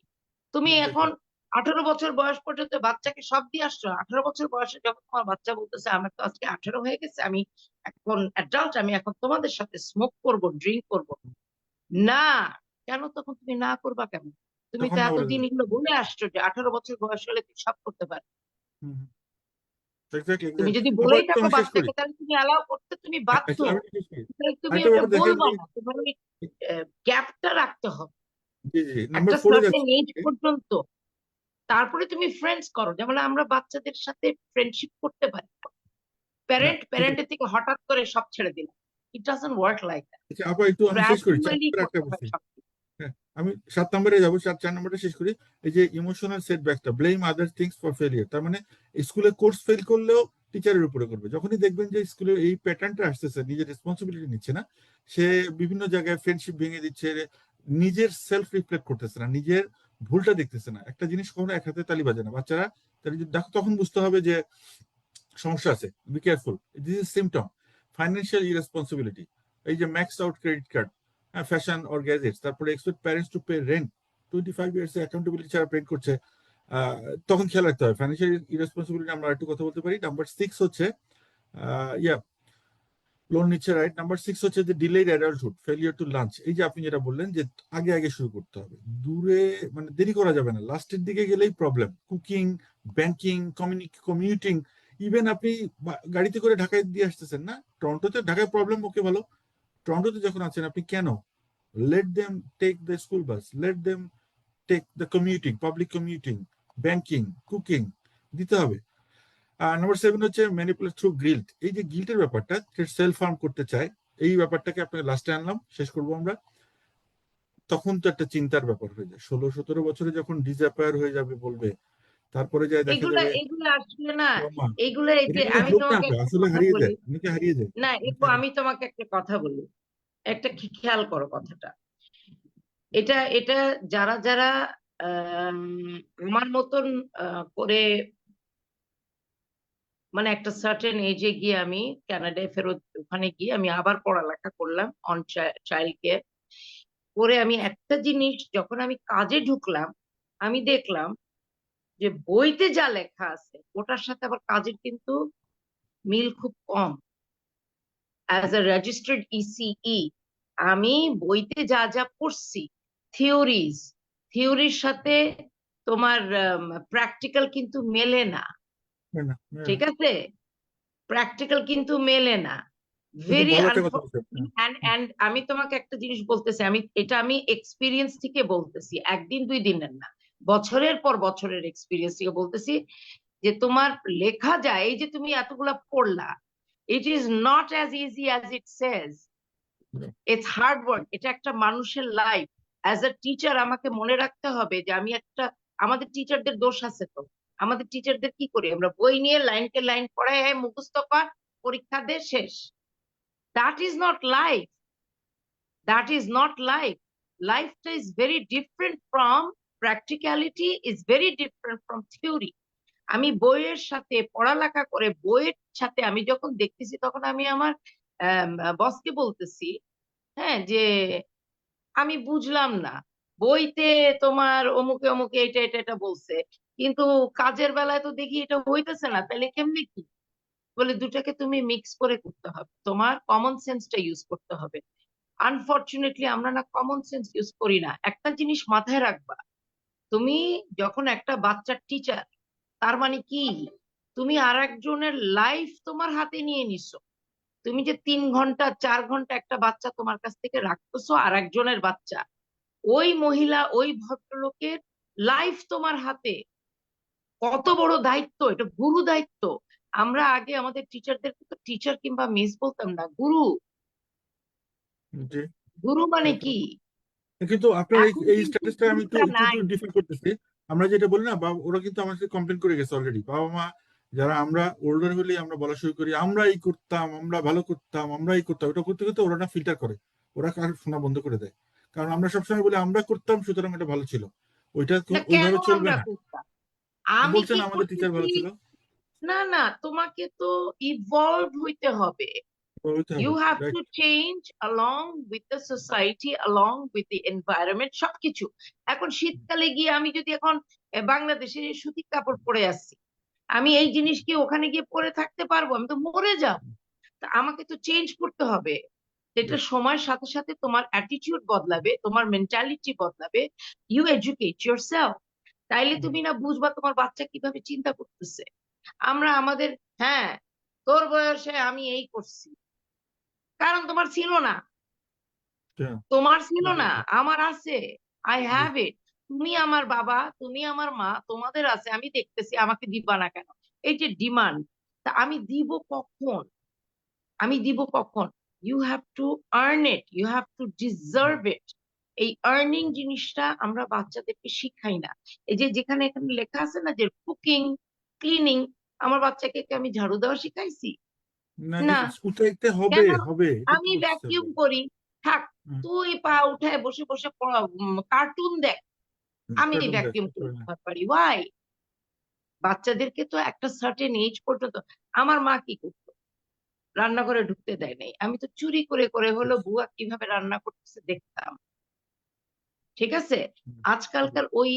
তুমি এখন এক্স্যাক্টলি। 18 বছর বয়স পর্যন্ত বাচ্চাকে সব দিয়ে আসছো। 18 বছর বয়সে যখন তোমার বাচ্চা বলতেছে আমার তো আজকে 18 হয়ে গেছে, আমি এখন অ্যাডাল্ট, আমি এখন তোমাদের সাথে স্মোক করব, ড্রিঙ্ক করব না, কেন তখন তুমি না করবা কেন? তুমি তো তখন না বলে এতদিন দেবে। এগুলো বলে আসছো যে 18 বছর বয়স হলে তুই সব করতে পারবি। এক্স্যাক্টলি, তুমি এক্স্যাক্টলি। যদি আবার বলেই একটু থাকো আমি শেষ করি। বাচ্চাকে, তাহলে তুমি অ্যালাউ করতে তুমি বাধ্য। আমি একটু শেষ করি। তাহলে তুমি আরেকটা এটা ব্যাপার দেখেন বলবা যে, না, তোমার ওই গ্যাপটা রাখতে হবে জি, জি, নাম্বার একটা 4 এ সার্টেন যাচ্ছি। এজ পর্যন্ত। তারপরে তুমি ফ্রেন্ডস করো, যেমন আমরা বাচ্চাদের সাথে ফ্রেন্ডশিপ করতে পারি। না, ঠিক প্যারেন্টের আছে। থেকে হঠাৎ করে সব ছেড়ে দিলাম, it doesn't work like that. আচ্ছা আপা, একটু আমি শেষ করি, 4 গ্রাজুয়ালি নম্বরে করতে আটকা হয় পড়ছি। সবকিছু। হ্যাঁ, আমি 7 নম্বরে যাবো, 4 নম্বরটা শেষ করি। এই যে ইমোশনাল সেটব্যাকটা, blame other things for failure, তার মানে স্কুলে কোর্স ফেল করলেও টিচারের উপরে করবে। যখনই দেখবেন যে স্কুলে এই প্যাটার্নটা আসতেছে, নিজের রেসপন্সিবিলিটি নিচ্ছে না, সে বিভিন্ন জায়গায় ফ্রেন্ডশিপ ভেঙে দিচ্ছে, নিজের সেলফ রিফ্লেক্ট করতেছে না, নিজের ভুলটা দেখতেছে না। একটা জিনিস কখনো এক হাতে তালি বাজে না। বাচ্চারা তারা যদি দেখো, তখন বুঝতে হবে যে সমস্যা আছে। Be careful, this is symptom. Financial irresponsibility, এই যে max out credit card, fashion or gadgets, তারপরে expect parents to pay rent, 25 years accountability ছাড়া পেড করছে। আহ, তখন খেয়াল রাখতে হবে। ফাইন্যান্সিয়াল ইরেসপন্সিবিলিটি আমরা একটু কথা বলতে পারি। নাম্বার 6 হচ্ছে ইয়া লোন নিচ্ছে, রাইট। নাম্বার 6 হচ্ছে যে delayed adulthood, failure two lunch. এই যে আপনি যেটা বললেন যে আগে আগে শুরু করতে হবে, দূরে মানে দেরি করা যাবে না, লাস্টের দিকে গেলেই problem. Cooking, banking, commuting, even আপনি গাড়িতে করে ঢাকায় দিয়ে আসতেছেন না, টরন্টোতে, ঢাকায় প্রবলেম, ওকে ভালো। টরন্টোতে যখন আছেন আপনি, কেন? Let them take the school bus, let them take the commuting, public commuting, banking, cooking দিতে হবে। আর নাম্বার 7 হচ্ছে ম্যানিপুলেট থ্রু গিল্ট। এই যে গিল্টের ব্যাপারটা, সেলফ হার্ম করতে চায়, এই ব্যাপারটাকে আপনাকে লাস্টে আনলাম, শেষ করবো আমরা। তখন তো একটা চিন্তার ব্যাপার হয়ে যায়, 16-17 বছরে যখন ডিসঅ্যাপিয়ার হয়ে যাবে বলবে, তারপরে যায় দেখা এগুলা যাবে এগুলা আসলে না, ট্রমা। এগুলা এই এটা যে কিন্তু আমি হোক না তোমাকে আপা, একটা আসলে কথা হারিয়ে বলি। যায়, অনেকে হারিয়ে যায়। না অনেকে একটু হারিয়ে আমি তোমাকে একটা কথা বলি, একটা খেয়াল করো কথাটা। এটা এটা যারা যারা আম, আমার মতন করে, মানে একটা সার্টেন এজে গিয়ে আমি কানাডায় ফেরত, ওখানে গিয়ে আমি আবার পড়ালেখা করলাম অন চাইল্ড কেয়ার করে। আমি একটা জিনিস যখন আমি কাজে ঢুকলাম, আমি দেখলাম যে বইতে যা লেখা আছে ওটার সাথে আবার কাজের কিন্তু মিল খুব কম। অ্যাজ এ রেজিস্টার্ড ইসিই আমি বইতে যা যা পড়ছি, থিওরিজ, থিওরির সাথে তোমার প্র্যাকটিক্যাল কিন্তু মেলে না। যায় না। হ্যাঁ, ঠিক আছে, প্র্যাকটিক্যাল কিন্তু মেলে না। খুব ভেরি ভালো একটা কথা বলছেন। আনফর্চুনেট। এন্ড আমি তোমাকে একটা জিনিস বলতেছি, আমি এক্সপিরিয়েন্স থেকে বলতেছি, একদিন দুই দিনের না, বছরের পর বছরের এক্সপিরিয়েন্স থেকে বলতেছি যে তোমার লেখা যায়, এই যে তুমি এতগুলা পড়লা, it is not as easy as it says. It's hard work, এটা একটা মানুষের লাইফ। অ্যাজ এ টিচার আমাকে মনে রাখতে হবে যে আমি একটা, আমাদের টিচারদের দোষ আছে তো, আমাদের টিচারদের কি করি আমরা, বই নিয়ে লাইনকে লাইন পড়ায়, হ্যাঁ মুখস্থ কর, পরীক্ষা দে, শেষ। That is not life, that is not life. লাইফটা is very different from, practicality is very different from theory. আমি বইয়ের সাথে পড়ালেখা করে বইয়ের সাথে আমি যখন দেখতেছি, তখন আমি আমার বসকে বলতেছি, হ্যাঁ, যে আমি বুঝলাম না, বইতে তোমার অমুকে অমুকে এটা এটা এটা বলছে, কিন্তু কাজের বেলায় তো দেখি এটা হইতেছে না, তাহলে কেমনে কি? বলে দুটাকে তুমি মিক্স করে করতে হবে, তোমার কমন সেন্সটা ইউজ করতে হবে। আনফরচুনেটলি আমরা না কমন সেন্স ইউজ করি না। একটা জিনিস মাথায় রাখবা, তুমি যখন একটা বাচ্চার টিচার, তার মানে কি, তুমি আর একজনের লাইফ তোমার হাতে নিয়ে নিছো। তুমি যে 3 ঘন্টা 4 ঘন্টা একটা বাচ্চা তোমার কাছ থেকে রাখতেছো, আর একজনের বাচ্চা, ওই মহিলা ওই ভদ্রলোকের লাইফ তোমার হাতে। কত বড় দায়িত্ব, এটা গুরু দায়িত্ব। আমরা আগে আমাদের টিচারদেরকে তো টিচার কিংবা মিস বলতাম না, গুরু। জি। গুরু মানে একদম। কি? কিন্তু আপনার এই এখন এই কিন্তু স্ট্যাটাসটা আমি একটু গুরুটা একটু একটু নাই। ডিফার করতেছি। আমরা যেটা বলি না, বাবা ওরা কিন্তু আমার সাথে কমপ্লেন করে গেছে অলরেডি। বাবা মা যারা আমরা ওল্ডার হলেই আমরা বলা শুরু করি, আমরা এই করতাম, আমরা ভালো করতাম, আমরা এই করতাম, ওটা করতে করতে ওরা না ফিল্টার করে, ওরা কার শোনা বন্ধ করে দেয়। কারণ আমরা সবসময় বলি আমরা করতাম সুতরাং এটা ভালো ছিল, ওইটা না কেন ওইভাবে চলবে আমরা না। করতাম? আমি বলছেন কি আমাদের টিচার করতেছি? ভালো ছিল, না না, তোমাকে তো ইভলভ হইতে হবে। হইতে You হবে, have right. to change along with the society, along with the environment, সবকিছু। এখন শীতকালে গিয়ে আমি যদি এখন বাংলাদেশের এই সুতির কাপড় পরে আসছি, আমি এই জিনিস কি ওখানে গিয়ে পরে থাকতে পারবো? আমি তো মরে যাব। তা আমাকে তো চেঞ্জ করতে হবে। এটা সময়ের সাথে সাথে তোমার অ্যাটিটিউড বদলাবে, তোমার মেন্টালিটি বদলাবে। ইউ এডুকেট ইয়োরসেলফ, তাইলে তুমি না বুঝবা তোমার বাচ্চা কিভাবে চিন্তা করতেছে। আমরা আমাদের, হ্যাঁ, তোর বয়সে আমি এই করছি, কারণ তোমার ছিল না, তোমার ছিল না, আমার আছে। I have it. তুমি আমার বাবা, তুমি আমার মা, তোমাদের আছে, আমি দেখতেছি, আমাকে দিবা না কেন? এই যে ডিমান্ড, তা আমি দিব কখন? আমি দিব কখন? You have to earn it, you have to deserve it. এই আর্নিং জিনিসটা আমরা বাচ্চাদেরকে শিখাই না। এই যে যেখানে এখানে লেখা আছে না যে কুকিং, ক্লিনিং, আমার বাচ্চাকে কি আমি ঝাড়ু দেওয়া শিখাইছি? না, না। স্কুল থেকে হবে কেন? হবে এটা তো আমি বলতেছে। ভ্যাকিউম করি, থাক। তুই পা উঠায় বসে বসে কার্টুন দেখ, আমি কার্টুন দেখ, ভ্যাকিউম করে দিতে পারি। ওয়াই? বাচ্চাদেরকে তো একটা সার্টেন এজ পর্যন্ত, আমার মা কি করতো, রান্নাঘরে ঢুকতে দেয় নাই, আমি তো চুরি করে করে হলো বুয়া কিভাবে রান্না করতেছে দেখতাম। ঠিক আছে, আজকালকার ওই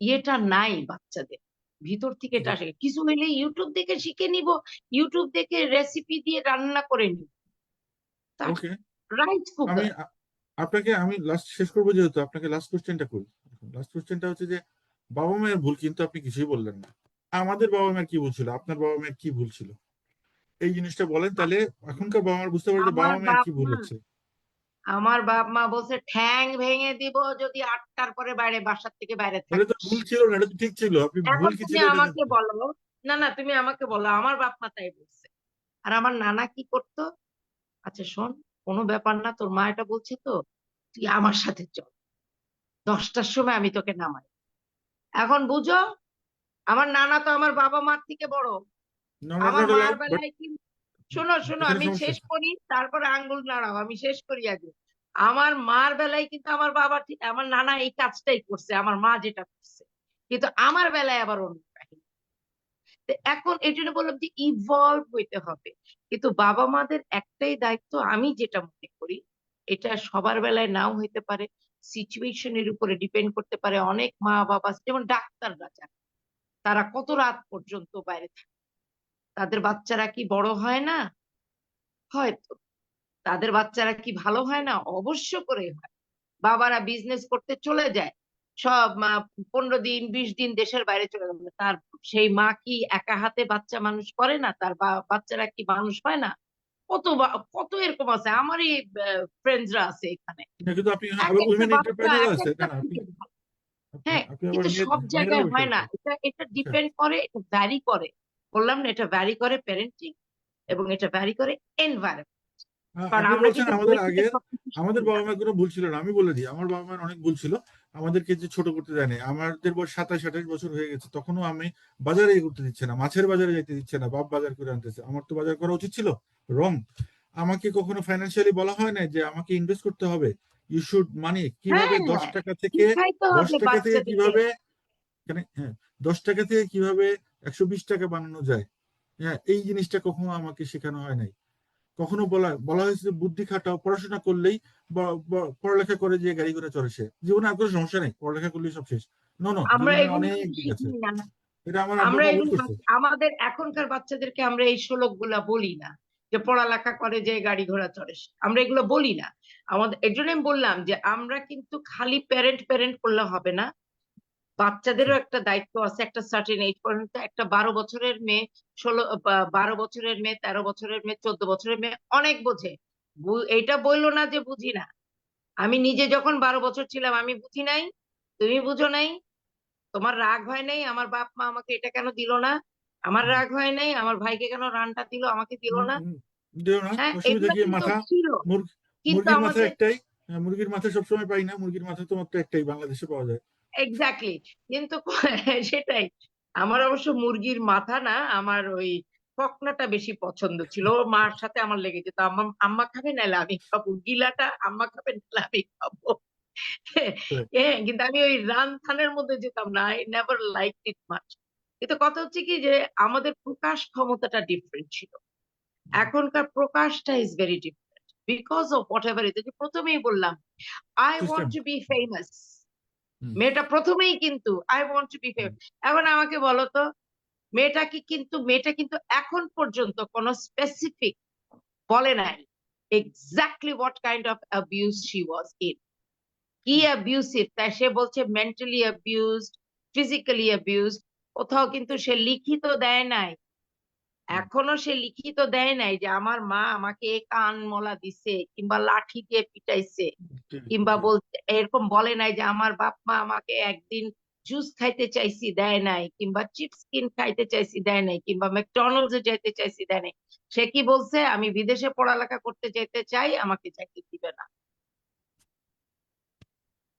ইয়েটা নাই বাচ্চাদের ভিতর থেকে, এটা আসে কিছু হইলে ইউটিউব দেখে শিখে নিব, ইউটিউব দেখে রেসিপি দিয়ে রান্না করে নিব, ওকে। রাইস আমি কুকার। আপনাকে আমি লাস্ট শেষ করবো, যেহেতু আপনাকে লাস্ট কোশ্চেনটা করি। লাস্ট কোশ্চেনটা হচ্ছে যে বাবা মায়ের ভুল কিন্তু আপনি কিছুই বললেন না। আমাদের বাবা মায়ের কি ভুল ছিল, আপনার বাবা মায়ের কি ভুল ছিল, এই জিনিসটা বলেন, তাহলে এখনকার বাবা মার বুঝতে পারে যে আমার বাবা মায়ের বাপ কি ভুল মা হচ্ছে। আমার বাপ মা বলছে ঠ্যাং ভেঙে দিব যদি 8টার পরে বাইরে, বাসার থেকে বাইরে এটা তো থাকিস। ভুল ছিল না, এটা তো ঠিক ছিল, আপনি ভুল এখন কি তুমি ছিল এটা আমাকে জানতে। বলো, না না তুমি আমাকে বলো, আমার বাপ মা তাই বলছে। আর আমার নানা কি করতো, আচ্ছা শোন, কোনো ব্যাপার না, তোর মা এটা বলছে তো, তুই আমার সাথে চল, 10টার সময় আমি তোকে নামাই। এখন বুঝো, আমার নানা তো আমার বাবা মার থেকে বড়। No, not, আমার not মার allowed, but বেলায় কি, শোনো শোনো এখানে আমি সমস্যা শেষ আছে। করি, তারপরে আঙ্গুল নাড়াও, আমি শেষ করি আগে। আমার মার বেলায় কিন্তু আমার বাবা ঠিক, আমার নানা এই কাজটাই করছে, আমার মা যেটা করছে, কিন্তু আমার বেলায় আবার অন্য কাহিনী। তো এখন এই জন্য বললাম যে ইভলভ হইতে হবে। কিন্তু বাবা মাদের একটাই দায়িত্ব, আমি যেটা মনে করি, এটা সবার বেলায় নাও হইতে পারে, সিচুয়েশনের উপরে ডিপেন্ড করতে পারে। অনেক মা বাবা যেমন ডাক্তাররা যান, তারা কত রাত পর্যন্ত বাইরে থাকে, তাদের বাচ্চারা কি বড় হয় না? হয়তো। তাদের বাচ্চারা কি ভালো হয় না? অবশ্য করে হয়। বাবারা বিজনেস করতে চলে যায়, সব 15 দিন 20 দিন দেশের বাইরে চলে যাবে, তার সেই মা কি একা হাতে বাচ্চা মানুষ করে না? তার বাচ্চারা কি মানুষ হয় না? কত এরকম আছে, আমারই ফ্রেন্ডসরা আছে এখানে। না, কিন্তু আপনি এক আবার একটা উইমেন বাচ্চা এন্টারপ্রেনারও এক আছে, না একটা না, আপনি থেকে ভালো। আপনি হ্যাঁ, আপনি আবার কিন্তু সব মেয়েরাও জায়গায় হয় না, বিষয়টা এটা এটা আচ্ছা। ডিপেন্ড করে, এটা ভ্যারি করে। বললাম না, এটা ভ্যারি করে প্যারেন্টিং, এবং এটা ভ্যারি করে এনভায়রনমেন্ট। কারণ আপনি আমরা বলছেন কিন্তু বই আমাদের থেকে আগের, সবকিছু আমাদের শিখি না। বাবা মায়ের কোনো ভুল ছিল না, আমি বলে দিই আমার বাবা মায়ের অনেক ভুল ছিল। আমাদেরকে যে ছোট করতে দেয়নি, আমাদের বয়স 27-28 বছর হয়ে গেছে, তখনও আমি বাজারে করতে দিচ্ছে না, মাছের বাজারে যেতে দিচ্ছে না, বাপ বাজার করে আনতেছে। আমার তো বাজার করা উচিত ছিল, রং। আমাকে কখনো ফাইন্যান্সিয়ালি বলা হয় না যে আমাকে ইনভেস্ট করতে হবে, ইউ শুড মানি কিভাবে হ্যাঁ, 10 টাকা থেকে, শিখাইতে দশ হবে টাকা থেকে বাচ্চাদেরকে। কিভাবে, হ্যাঁ, 10 টাকা থেকে কিভাবে 120 টাকা বানানো যায়। হ্যাঁ, এই জিনিসটা কখনো আমাকে শেখানো হয় নাই। কখনো বলা বলা হয়েছে যে বুদ্ধি খাটাও, পড়াশোনা করলেই পড়ালেখা করে যে গাড়ি ঘোড়া চড়ে সে, জীবনে আর কোনো সমস্যা নেই, পড়ালেখা করলেই সব শেষ। নো নো, আমরা জীবনে এগুলো অনেক কিন্তু দিক আছে। শিখি না। এটা আমার আব্বা আমরা আম্মা ভুল এগুলো করছে। আমাদের এখনকার বাচ্চাদেরকে আমরা এই শ্লোক গুলা বলি না, যে পড়ালেখা করে যে গাড়ি ঘোড়া চড়ে সে। আমরা এগুলো বলি না। আমাদের এর জন্য আমি বললাম যে আমরা কিন্তু খালি প্যারেন্ট প্যারেন্ট করলে হবে না, আচ্ছা, বাচ্চাদেরও একটা দায়িত্ব আছে। একটা সার্টেন এজ পর্যন্ত একটা 12 বছরের মেয়ে, 12 বছরের মেয়ে, 13 বছরের মেয়ে, 14 বছরের মেয়ে অনেক বোঝে। এইটা বললো না যে বুঝি না। আমি নিজে যখন 12 বছর ছিলাম আমি বুঝি নাই, তুমি বুঝো নাই, তোমার রাগ হয় নাই আমার বাপ মা আমাকে এটা কেন দিল না, আমার হুম, রাগ হয় নাই আমার ভাইকে কেন রানটা দিল, আমাকে দিল হুম, না। হুম, দিও না, হ্যাঁ, অসুবিধা এগুলো কি কিন্তু মাথা, ছিল। কিন্তু মুরগির মাথা আমাদের একটাই। হ্যাঁ, মুরগির মাথা সবসময় পাই না, মুরগির মাথা তো মাত্র একটাই বাংলাদেশে পাওয়া যায়। এক্স্যাক্টলি, কিন্তু সেটাই। আমার অবশ্য মুরগির মাথা না, আমার ওই ককনাটা বেশি পছন্দ ছিল। ও মার সাথে আমার লেগে যেত, আম্মা আম্মা খাবে নাহলে আমি খাবো, গিলাটা আম্মা খাবে নাহলে আমি খাবো। Correct. হ্যাঁ, কিন্তু আমি ওই রান থানের মধ্যে যেতাম না, I never like it much. কিন্তু কথা হচ্ছে কি যে আমাদের প্রকাশ ক্ষমতাটা ডিফারেন্ট ছিল, এখনকার প্রকাশটা is very different because of whatever it. প্রথমেই বললাম, I want system. To be famous. মেয়েটা প্রথমেই কিন্তু I want to be famous. এখন আমাকে বলো তো, মেয়েটা কিন্তু এখন পর্যন্ত কোনো স্পেসিফিক বলে নাই exactly what kind of abuse she was in, কি অ্যাবিউসিভ, তাই সে বলছে মেন্টালি অ্যাবিউজড, ফিজিক্যালি অ্যাবিউজড। কোথাও কিন্তু সে লিখিত দেয় নাই, এখনো সে লিখিত দেয় নাই যে আমার মা আমাকে কান মলা দিছে কিংবা লাঠি দিয়ে পিটাইছে, জি, কিংবা জি। বলতে এরকম বলে নাই যে আমার বাপ মা আমাকে একদিন জুস খাইতে চাইছি দেয় নাই, কিংবা চিপস কিন খাইতে চাইছি দেয় নাই, কিংবা ম্যাকডোনাল্ডস এ যাইতে চাইছি দেয় নাই। সে কি বলছে, আমি বিদেশে পড়ালেখা করতে যেতে চাই, আমাকে চাকরি দিবে না।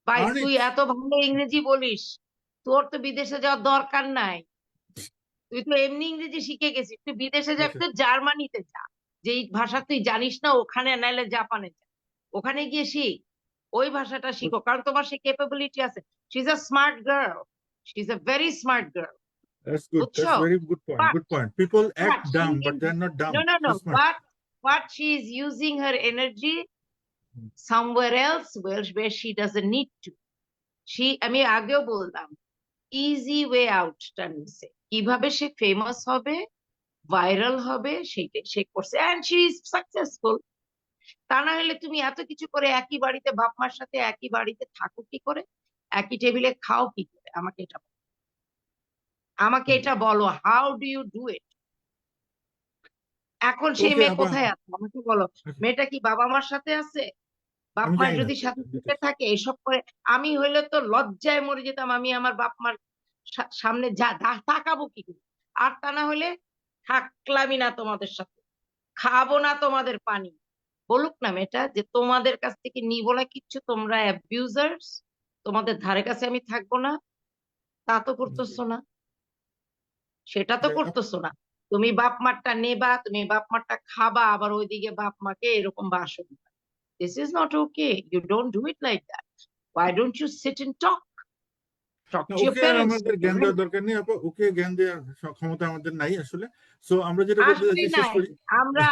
ভাই Earn তুই it. এত ভালো ইংরেজি বলিস, তোর তো বিদেশে যাওয়ার দরকার নাই। তুই তো এমনি ইংরেজি শিখে গেছিস, তুই বিদেশে যা, আচ্ছা, তুই জার্মানিতে যা, যেই ভাষা তুই জানিস না ওখানে, নাইলে জাপানে যা, ওখানে গিয়ে শিখ, ওই ভাষাটা শিখো, কারণ তোমার সে ক্যাপাবিলিটি আছে। She is a smart girl, she is a very smart girl, that's good. That's বুঝছো? very good point. But Good point. People act but she dumb, but is, they're not no dumb. No no, They're smart. But she is using her energy somewhere else where she doesn't need to. আমি আগেও বললাম, ইজি ওয়ে আউটটা নিছে, কিভাবে সে ফেমাস হবে, ভাইরাল হবে, সেটাই সে করছে, এন্ড শি ইজ সাকসেসফুল। তা না হলে তুমি এত কিছু করে একই বাড়িতে বাপ মার সাথে একই বাড়িতে থাকো কি করে, একই টেবিলে খাও কি করে, আমাকে এটা বলো, how do you do it? এখন সেই ওকে, মেয়ে আবার কোথায় আছে আমাকে বলো? মেয়েটা কি বাবা মার সাথে আছে? বাপ আমি মার জানি না যদি সাথে থেকে থাকে এসব করে, আমি হইলে তো লজ্জায় মরে যেতাম, আমি আমার বাপ মার সামনে যা তাকাবো কি করে? আর তা না হলে থাকলামই না তোমাদের সাথে, খাবো না তোমাদের পানি। বলুক না মেয়েটা যে তোমাদের কাছ থেকে নিবো না কিচ্ছু, তোমরা অ্যাবিউজার্স, তোমাদের ধারে কাছে আমি থাকবো না। তা তো করতেছো না। সেটা তো যাই হোক, করতেছো না। তুমি বাপ মারটা নেবা, তুমি বাপ মারটা খাবা, আবার ওইদিকে বাপ মাকে এরকম বাসন দিবা। This is not okay. You don't do it like that. Why don't you sit and talk? Talk না, to your okay R parents. আমাদের জ্ঞান দেওয়ার দরকার নেই আপা, ওকে জ্ঞান দেওয়ার ক্ষমতা আমাদের নাই আসলে। সো আমরা যেটা বলতে আসলে চাচ্ছি শেষ নাই। করি। আমরা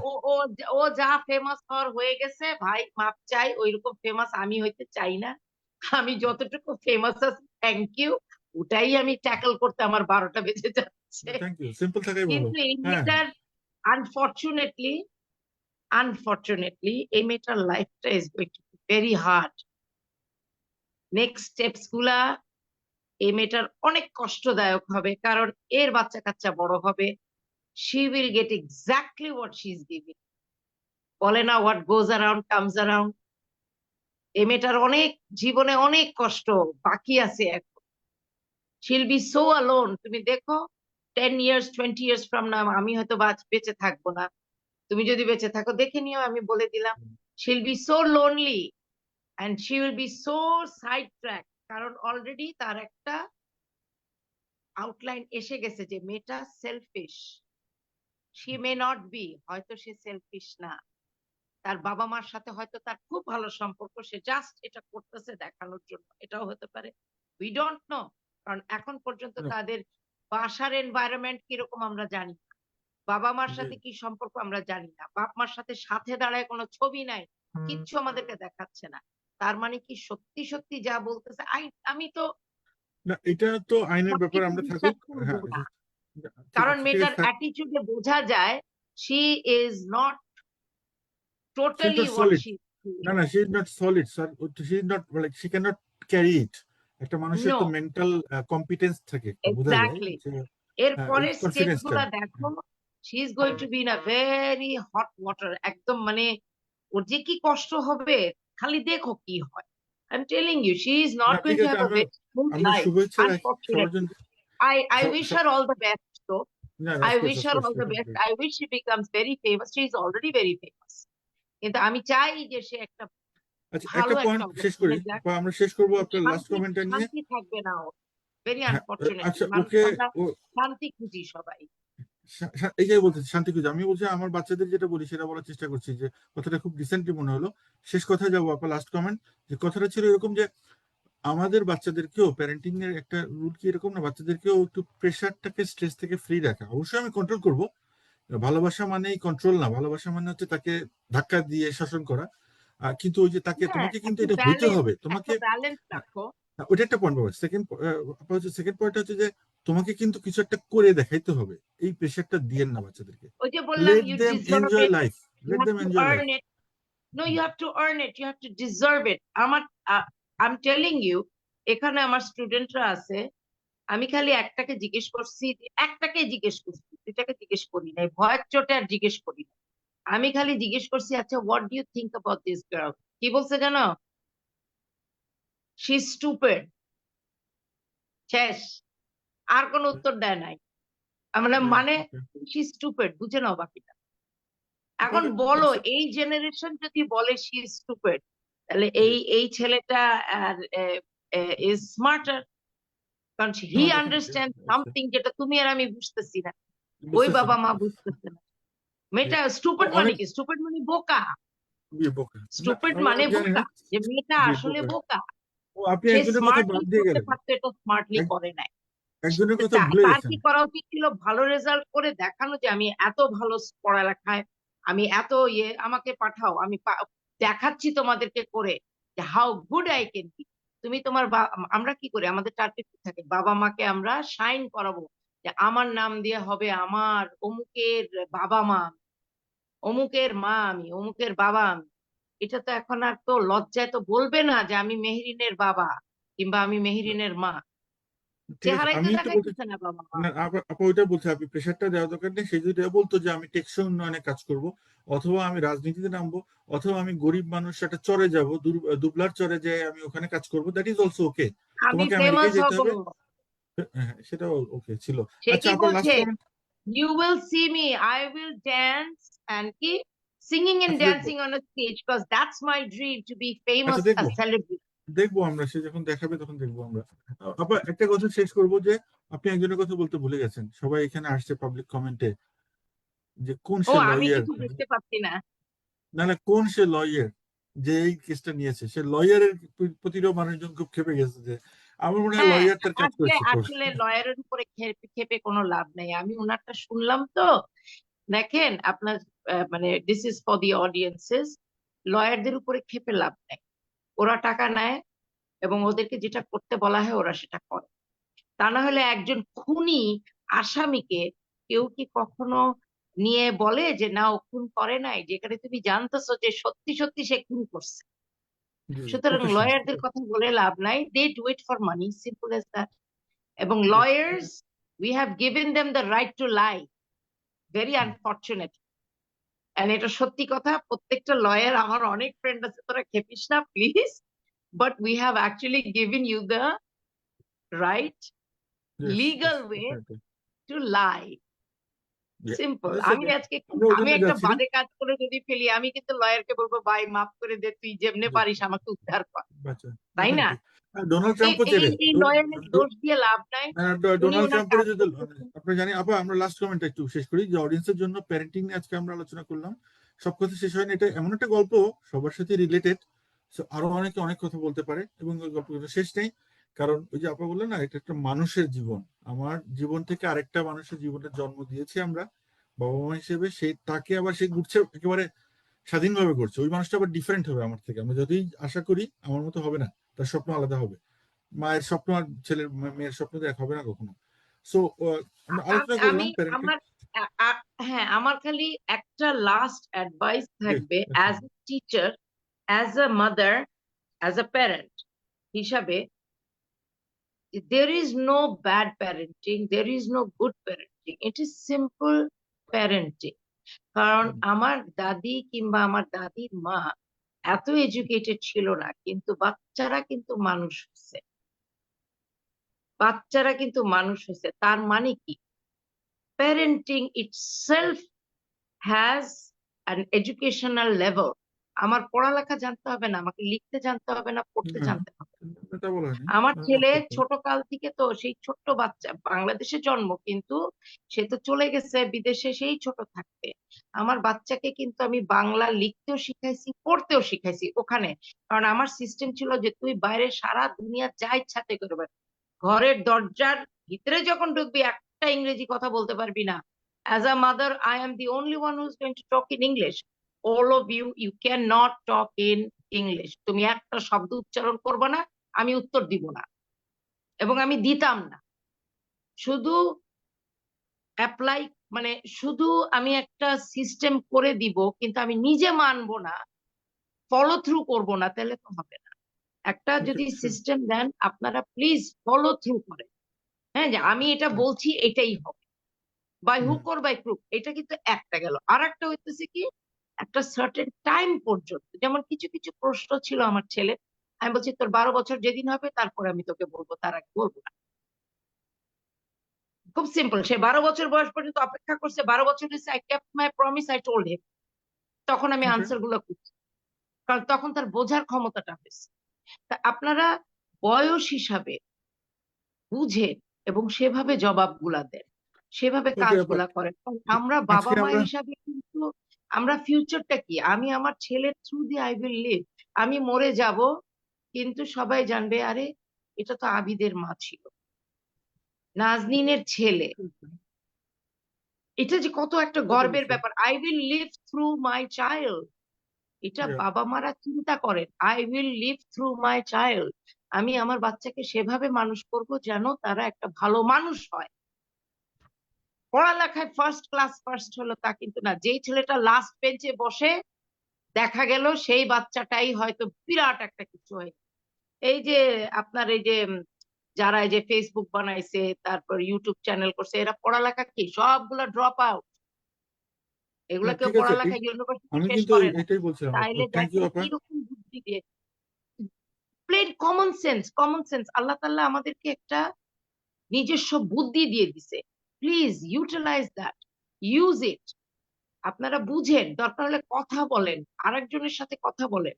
ও ও ও যা ফেমাস হওয়ার হয়ে গেছে ভাই, মাপ চাই। ওইরকম ফেমাস আমি হইতে চাই না। আমি যতটুকু ফেমাস আছি, থ্যাংক ইউ, ওটাই আমি ট্যাকল করতে আমার 12টা বেজে যাচ্ছে। থ্যাংক ইউ, সিম্পল থাকাই ভালো। কিন্তু এই হ্যাঁ, মেয়েটার আনফরচুনেটলি এই মেয়েটার লাইফটা is going two be very hard. Next steps গুলা এই মেয়েটার অনেক কষ্টদায়ক হবে, কারণ এর বাচ্চা কাচ্চা বড় হবে। She will get exactly what she's giving. বলে না, what goes around comes around. এই মেয়েটার অনেক জীবনে অনেক কষ্ট বাকি আছে এখন। She'll be so alone. তুমি দেখো 10 years 20 years from now আমি হয়তো বেঁচে থাকবো না। তুমি যদি বেঁচে থাকো দেখে নিও, আমি বলে দিলাম। She'll be so lonely and she will be so sidetracked, কারণ অলরেডি তার একটা আউটলাইন এসে গেছে যে মেয়েটা shellfish. She may not be, হয়তো সে সেলফিশ না, তার বাবা মার সাথে হয়তো তার খুব ভালো সম্পর্ক, সে জাস্ট এটা করতেছে দেখানোর জন্য, এটাও হতে পারে। উই ডোন্ট নো, কারণ এখন পর্যন্ত তাদের বাসার এনভায়রনমেন্ট কিরকম আমরা জানি না, বাবা মার জি। সাথে কি সম্পর্ক আমরা জানি না, বাপ মার সাথে সাথে দাঁড়ায় কোনো ছবি নাই, কিচ্ছু আমাদেরকে দেখাচ্ছে না। তার মানে কি সত্যি সত্যি যা বলতেছে, আমি তো না, এটা তো আইনের ব্যাপার, সবকিছু আমরা বিশ্বাস থাকুক। করবো হ্যাঁ, না, ঠিক কারণ আছে, ঠিক মেয়েটার আছে। অ্যাটিটিউডে বোঝা যায় she is not She's totally not what solid. She. না, না, she is not solid, sir. She is not, like, she cannot carry it. একটা মানুষের নো, তো মেন্টাল কম্পিটেন্স থাকে, একটা বোঝা যায় এক্স্যাক্টলি। যে এর ওই পরের স্টেপস কনফিডেন্সটা। গুলা দেখো, she is going to be in a very hot water, একদম মানে ওর যে কি কষ্ট হবে, খালি দেখো কি হয়। I am telling you, she is not না, ঠিক গোয়িং টু আছে, হ্যাভ আ আমরা ভেরি স্মুথ আমরা লাইফ, শুভেচ্ছা রাখি সবার আনফরচুনেটলি। জন্য। I সব wish সব her all the best though. না, I of course, wish her of course, all the best. I wish she becomes very famous. She is already very famous. কিন্তু আমি চাই যে সে একটা আচ্ছা, ভালো একটা একটা পয়েন্ট শেষ করি, অবস্থানে যাক। বা আমরা শেষ করবো আপনার লাস্ট শান্তি কমেন্টটা নিয়ে। শান্তি থাকবে না ওর, ভেরি হ্যাঁ, আনফরচুনেটলি। আচ্ছা, মানুষ ওকে। আমরা ও শান্তি খুঁজি সবাই। এই যে বলতেছি শান্তি খুঁজে, আমি বলছি আমার বাচ্চাদের যেটা বলি সেটা বলার চেষ্টা করছি, যে কথাটা খুব রিসেন্টলি মনে হলো। শেষ কথা যাবো আপনার লাস্ট কমেন্ট, যে কথাটা ছিল এরকম যে আমাদের বাচ্চাদেরকেও প্যারেন্টিং এর একটা রুল কি এরকম না, বাচ্চাদেরকেও একটু প্রেশারটাকে, স্ট্রেস থেকে ফ্রি রাখা। অবশ্যই আমি কন্ট্রোল করব, ভালোবাসা মানেই কন্ট্রোল না, ভালোবাসা মানে হচ্ছে তাকে ধাক্কা দিয়ে শাসন করা। কিন্তু ওই যে তাকে, হ্যাঁ, তোমাকে কিন্তু একটা এটা হইতে ব্যালেন্স, হবে, তোমাকে। একটা ব্যালেন্স রাখো। ওটা একটা পয়েন্ট পাবো। সেকেন্ড পয়েন্ট হচ্ছে যে তোমাকে কিন্তু কিছু একটা করে দেখাইতে হবে। এই প্রেশারটা দিয়েন না বাচ্চাদেরকে। ওই যে বললাম, let you them deserve enjoy it, life, you let have them to enjoy life. Earn it. No, you have to earn it, you have to deserve it. আমার আই এম টেলিং ইউ, এখানে আমার স্টুডেন্টরা আছে, আমি খালি একটাকে জিজ্ঞেস করছি, দুটাকে জিজ্ঞেস করি নাই, ভয়ের চোটে আর জিজ্ঞেস করি নাই। আমি খালি জিজ্ঞেস করছি, আচ্ছা what do you think about this girl? কি বলছে জানো? She stupid. শেষ, আর কোনো উত্তর দেয় নাই। আমরা মানে শি স্টুপিড, বুঝে নাও বাকিটা। এখন বলো, এই জেনারেশন যদি বলে শি স্টুপিড, তাহলে এই ছেলেটা ইজ স্মার্টার, কারণ হি আন্ডারস্ট্যান্ড সামথিং যেটা তুমি আর আমি বুঝতেছি না, ওই বুঝতেছি বাবা না। মা বুঝতেছে না। মেয়েটা স্টুপিড মানে অনেক কি? স্টুপিড মানে বোকা। বোকা। না, স্টুপিড আমি মানে জানি না। বোকা, যে মেয়েটা জি, আসলে বোকা। বোকা। ও, আপনি সে একজনের কথা স্মার্টলি বাদ দিয়ে করতে গেলেন। পারতো, এটা স্মার্টলি এক- করে নাই। একজনের কথা ভুলে তার গেছেন। কি করা উচিত ছিল? ভালো রেজাল্ট করে দেখানো যে আমি এত ভালো পড়ালেখায়, আমি এত আমাকে পাঠাও, আমি দেখাচ্ছি তোমাদেরকে করে যে how good I can be. তুমি তোমার আমরা কি করি, আমাদের টার্গেট থাকে বাবা মাকে আমরা শাইন করাবো, যে আমার নাম দিয়ে হবে আমার অমুকের বাবা মা, অমুকের মা আমি, অমুকের বাবা আমি। এটা তো এখন আর তো লজ্জায় তো বলবে না যে আমি মেহরিনের বাবা কিংবা আমি মেহরিনের মা। ঠিক আছে, চেহারাই তো আমি একটু বলতে। দেখাইতেছে না বাবা মা। না, আপা ওইটা বলছে, আপনি প্রেশারটা দেওয়া দরকার নেই। সে যদি বলতো যে আমি টেকসই উন্নয়নে কাজ করব, অথবা আমি রাজনীতিতে নামবো, অথবা আমি গরিব মানুষ একটা চরে যাব, দুবলার চরে, যে আমি ওখানে কাজ করব, দ্যাট ইজ অলসো ওকে। আমি তোমাকে ফেমাস আমেরিকায় যেতে হব, হবে। হ্যাঁ, সেটাও ওকে ছিল। সে আচ্ছা, কি আপনার লাস্ট বলছে, comment. You will see me, I will dance and কি সিঙ্গিং এন্ড আচ্ছা, দেখবো। Dancing on a stage, because that's my dream, to be আচ্ছা, ফেমাস, আ দেখবো। সেলিব্রিটি। দেখবো আমরা, সে যখন দেখাবে তখন দেখবো আমরা। আপা একটা কথা শেষ করবো যে আপনি একজনের কথা বলতে ভুলে গেছেন, সবাই এখানে আসছে পাবলিক কমেন্টে যে কোন ও সে আমি লয়ার। কিন্তু দেখতে পাচ্ছি না। না না, কোন সে লয়ার যে এই কেসটা নিয়েছে, সে লয়ারের প্রতিও মানুষজন খুব ক্ষেপে গেছে যে আমার মনে হয় হ্যাঁ, লয়ার তার কাজ আসলে করেছে আসলে লয়ারের উপরে খেপে খেপে কোনো লাভ নেই। আমি ওনারটা শুনলাম তো। দেখেন আপনার মানে this is for the audiences. লয়ারদের উপরে খেপে লাভ নেই। ওরা টাকা নেয় এবং ওদেরকে যেটা করতে বলা হয় ওরা সেটা করে। তা না হলে একজন খুনি আসামিকে কেউ কি কখনো নিয়ে বলে যে না ও খুন করে নাই, যেখানে তুমি জানতেছো যে সত্যি সত্যি সে খুন করছে। সুতরাং প্রফেশনাল। লয়ারদের কথা বলে লাভ নাই। They do it for money, simple as that. এবং Yes. Lawyers, we have given them the right to lie, very unfortunate. And এটা সত্যি কথা, প্রত্যেকটা লয়ার, আমার অনেক ফ্রেন্ড আছে, তোরা খেপিস না please, but we have actually given you the right Yes, yes, legal way definitely. To lie. Yeah. Simple. That's আমি okay. আজকে আমরা ওই আমি জন্য একটা যাচ্ছি না। বাজে কাজ করে যদি ফেলি, আমি কিন্তু লয়ারকে বলবো ভাই মাফ করে দে, তুই যেমনে জি, পারিস আমাকে উদ্ধার কর, বাচ্চা, তাই না? ডেফিনেটলি। ডোনাল্ড এই ট্রাম্পও এই চেনে। এই লয়ারের দোষ দিয়ে লাভ নাই। উনি ডোনাল্ড ওনার ট্রাম্পের কাজ যদি করতেছেন। আপনি জানি আপা, আমরা লাস্ট কমেন্ট একটু শেষ করি যে অডিয়েন্সের জন্য প্যারেন্টিং নিয়ে আজকে আমরা আলোচনা করলাম। সব কথা শেষ হয়নি, এটা এমন একটা গল্প সবার সাথে রিলেটেড, আরো অনেকে অনেক কথা বলতে পারে এবং ওই গল্পগুলো শেষ নেই। কারণ ওই যে আপা বললেন না, এটা একটা মানুষের জীবন, আমার জীবন থেকে আরেকটা মানুষের জীবনের জন্ম দিয়েছি আমরা বাবা মা হিসেবে, সেই তাকে আবার সে ঘুরছে একেবারে স্বাধীনভাবে করছে, ওই মানুষটা আবার ডিফারেন্ট হবে আমার থেকে, আমরা যতই আশা করি আমার মতো হবে না, তার স্বপ্ন আলাদা হবে, মায়ের স্বপ্ন আর ছেলের মেয়ের স্বপ্ন তো এক হবে না কখনো। সো আমরা আলোচনা আমি করলাম প্যারেন্টিং। আমার হ্যাঁ, আমার খালি একটা লাস্ট অ্যাডভাইস থাকবে as a teacher, as a mother, as a parent হিসাবে। there is no bad parenting, there is no good parenting, it is simple parenting. কারণ আমার দাদি কিংবা আমার দাদির মা এত এডুকেটেড ছিল না, কিন্তু বাচ্চারা কিন্তু মানুষ হচ্ছে, বাচ্চারা কিন্তু মানুষ হচ্ছে। তার মানে কি, parenting itself has an educational level. আমার পড়ালেখা জানতে হবে না, আমাকে লিখতে জানতে হবে না, পড়তে না, জানতে হবে না। এটা বলা হয়নি। আমার ছেলে আচ্ছা, আচ্ছা। ছোট কাল থেকে তো সেই ছোট্ট বাচ্চা, বাংলাদেশে জন্ম কিন্তু সে তো চলে গেছে বিদেশে সেই ছোট থাকতে। আমার বাচ্চাকে কিন্তু আমি বাংলা লিখতেও শিখাইছি, পড়তেও শিখাইছি ওখানে। কারণ আমার সিস্টেম ছিল যে তুই বাইরে সারা দুনিয়া যা ইচ্ছা তাই করবে, ঘরের দরজার ভিতরে যখন ঢুকবি একটা ইংরেজি কথা বলতে পারবি না। As a mother I am the only one who is going to talk in English. All of you, you can not talk in English. তুমি একটা শব্দ উচ্চারণ করবে না, আমি উত্তর দিব না, এবং আমি দিতাম না। শুধু অ্যাপ্লাই, মানে শুধু আমি একটা সিস্টেম করে দিব, কিন্তু আমি নিজে মানবো না, ফলো থ্রু করব না, তাহলে তো হবে না। একটা ওকে, যদি সিস্টেম দেন আপনারা প্লিজ ফলো থ্রু করেন। হ্যাঁ, যে আমি এটা বলছি এটাই হবে, by hook or by crook. এটা কিন্তু একটা গেল। আর একটা হইতেছে কি, একটা সার্টেন টাইম পর্যন্ত, যেমন কিছু কিছু প্রশ্ন ছিল আমার ছেলে, আমি বলছি তোর 12 বছর যেদিন হবে তারপরে আমি তোকে বলবো, তার আগে বলবো না। খুব সিম্পল। সে 12 বছর বয়স পর্যন্ত অপেক্ষা করছে, 12 বছর হয়েছে, I kept my promise, I told him. তখন আমি ওকে। আনসার গুলো করছি, কারণ তখন তার বোঝার ক্ষমতাটা হয়েছে। তা আপনারা বয়স হিসাবে বুঝেন এবং সেভাবে জবাবগুলা দেন, সেভাবে ওকে আপা, কাজগুলা করেন। কারণ আমরা বাবা আজকে মা আমরা হিসাবে কিন্তু আমরা ফিউচারটা কি, আমি আমার ছেলের থ্রু দিয়ে আই উইল লিভ। আমি মরে যাব, কিন্তু সবাই জানবে আরে এটা তো আবিদের মা ছিল, নাজনীনের ছেলে। এটা যে কত একটা তা তো গর্বের অবশ্যই। ব্যাপার, I will live through my child. এটা Yeah. বাবা মারা চিন্তা করেন, I will live through my child. আমি আমার বাচ্চাকে সেভাবে মানুষ করব যেন তারা একটা ভালো মানুষ হয়। পড়ালেখায় ফার্স্ট ক্লাস ফার্স্ট হলো তা কিন্তু না। যেই ছেলেটা লাস্ট বেঞ্চে বসে, দেখা গেল সেই বাচ্চাটাই হয়তো বিরাট একটা কিছু হয়। এই যে আপনার এই যে যারা এই যে ফেসবুক বানাইছে, তারপর ইউটিউব চ্যানেল করছে, এরা পড়ালেখা কি সবগুলা ড্রপ আউট। না, এগুলা কেউ ঠিক আছে, পড়ালেখা ইউনিভার্সিটি আমি শেষ কিন্তু করে না। এটাই বলছিলাম। তাইলে থ্যাংক ইউ দেখেন আপা। কিরকম বুদ্ধি দিয়ে, plain common sense, common sense আল্লাহ তাআলা আমাদেরকে একটা নিজস্ব বুদ্ধি দিয়ে দিছে। Please utilise that, use it. আপনারা বুঝেন, দরকার হলে কথা বলেন, আরেকজনের সাথে কথা বলেন,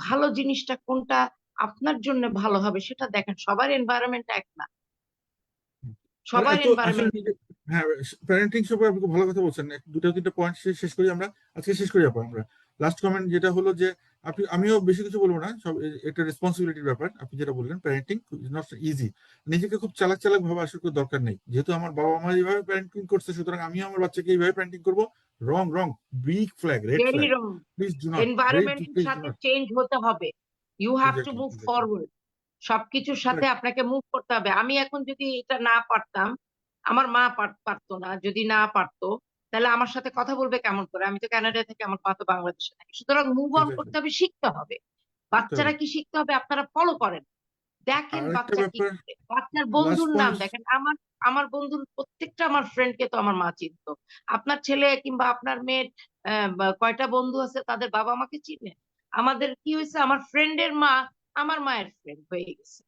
ভালো জিনিসটা কোনটা, আপনার জন্য ভালো হবে সেটা দেখেন। সবার এনভায়রনমেন্ট এক না, আর সবার এত আসলে এনভায়রনমেন্ট। হ্যাঁ, প্যারেন্টিং সম্পর্কে আপনি খুব ভালো কথা বলছেন। দুটো তিনটা পয়েন্ট শেষ করি আমরা, আজকে শেষ করি আমরা। লাস্ট কমেন্ট যেটা হলো যে আমিও বেশি কিছু বলবো না, সব একটা রেসপন্সিবিলিটির ব্যাপার। আপনি যেটা বললেন প্যারেন্টিং ইজ নট ইজি, নিজেকে খুব চালাক চালাক ভাবে আসলে কোনো দরকার নেই। যেহেতু আমার বাবা মা এইভাবে প্যারেন্টিং করছে, সুতরাং আমিও আমার বাচ্চাকে এইভাবে প্যারেন্টিং করবো। Wrong wrong, big flag, red very flag. Wrong. Please do not, এনভায়রনমেন্টের প্লিজ ডু সাথে নট। চেঞ্জ হতে হবে। You have to exactly, move exactly, forward. সবকিছুর সাথে আপনাকে মুভ করতে হবে। আমি এখন যদি এটা না পারতাম, আমার মা পারতো না, যদি না পারতো তাহলে আমার সাথে কথা বলবে কেমন করে? আমি তো কানাডা থেকে, আমার মা তো বাংলাদেশে থাকে। সুতরাং মুভ অন এক্স্যাক্টলি, করতে হবে, শিখতে হবে। করতে হবে। বাচ্চারা কি শিখতে হবে? আপনারা ফলো করেন, দেখেন আর একটা বাচ্চা কি ব্যাপার, করে। বাচ্চার লাস্ট বন্ধুর নাম পয়েন্ট। দেখেন। আমার আমার বন্ধুর প্রত্যেকটা আমার ফ্রেন্ডকে তো আমার মা চিনতো। আপনার ছেলে কিংবা আপনার মেয়ের কয়টা বন্ধু আছে তাদের বাবা মাকে চিনে? আমাদের কি হয়েছে, আমার ফ্রেন্ডের মা আমার মায়ের ফ্রেন্ড হয়ে গেছে।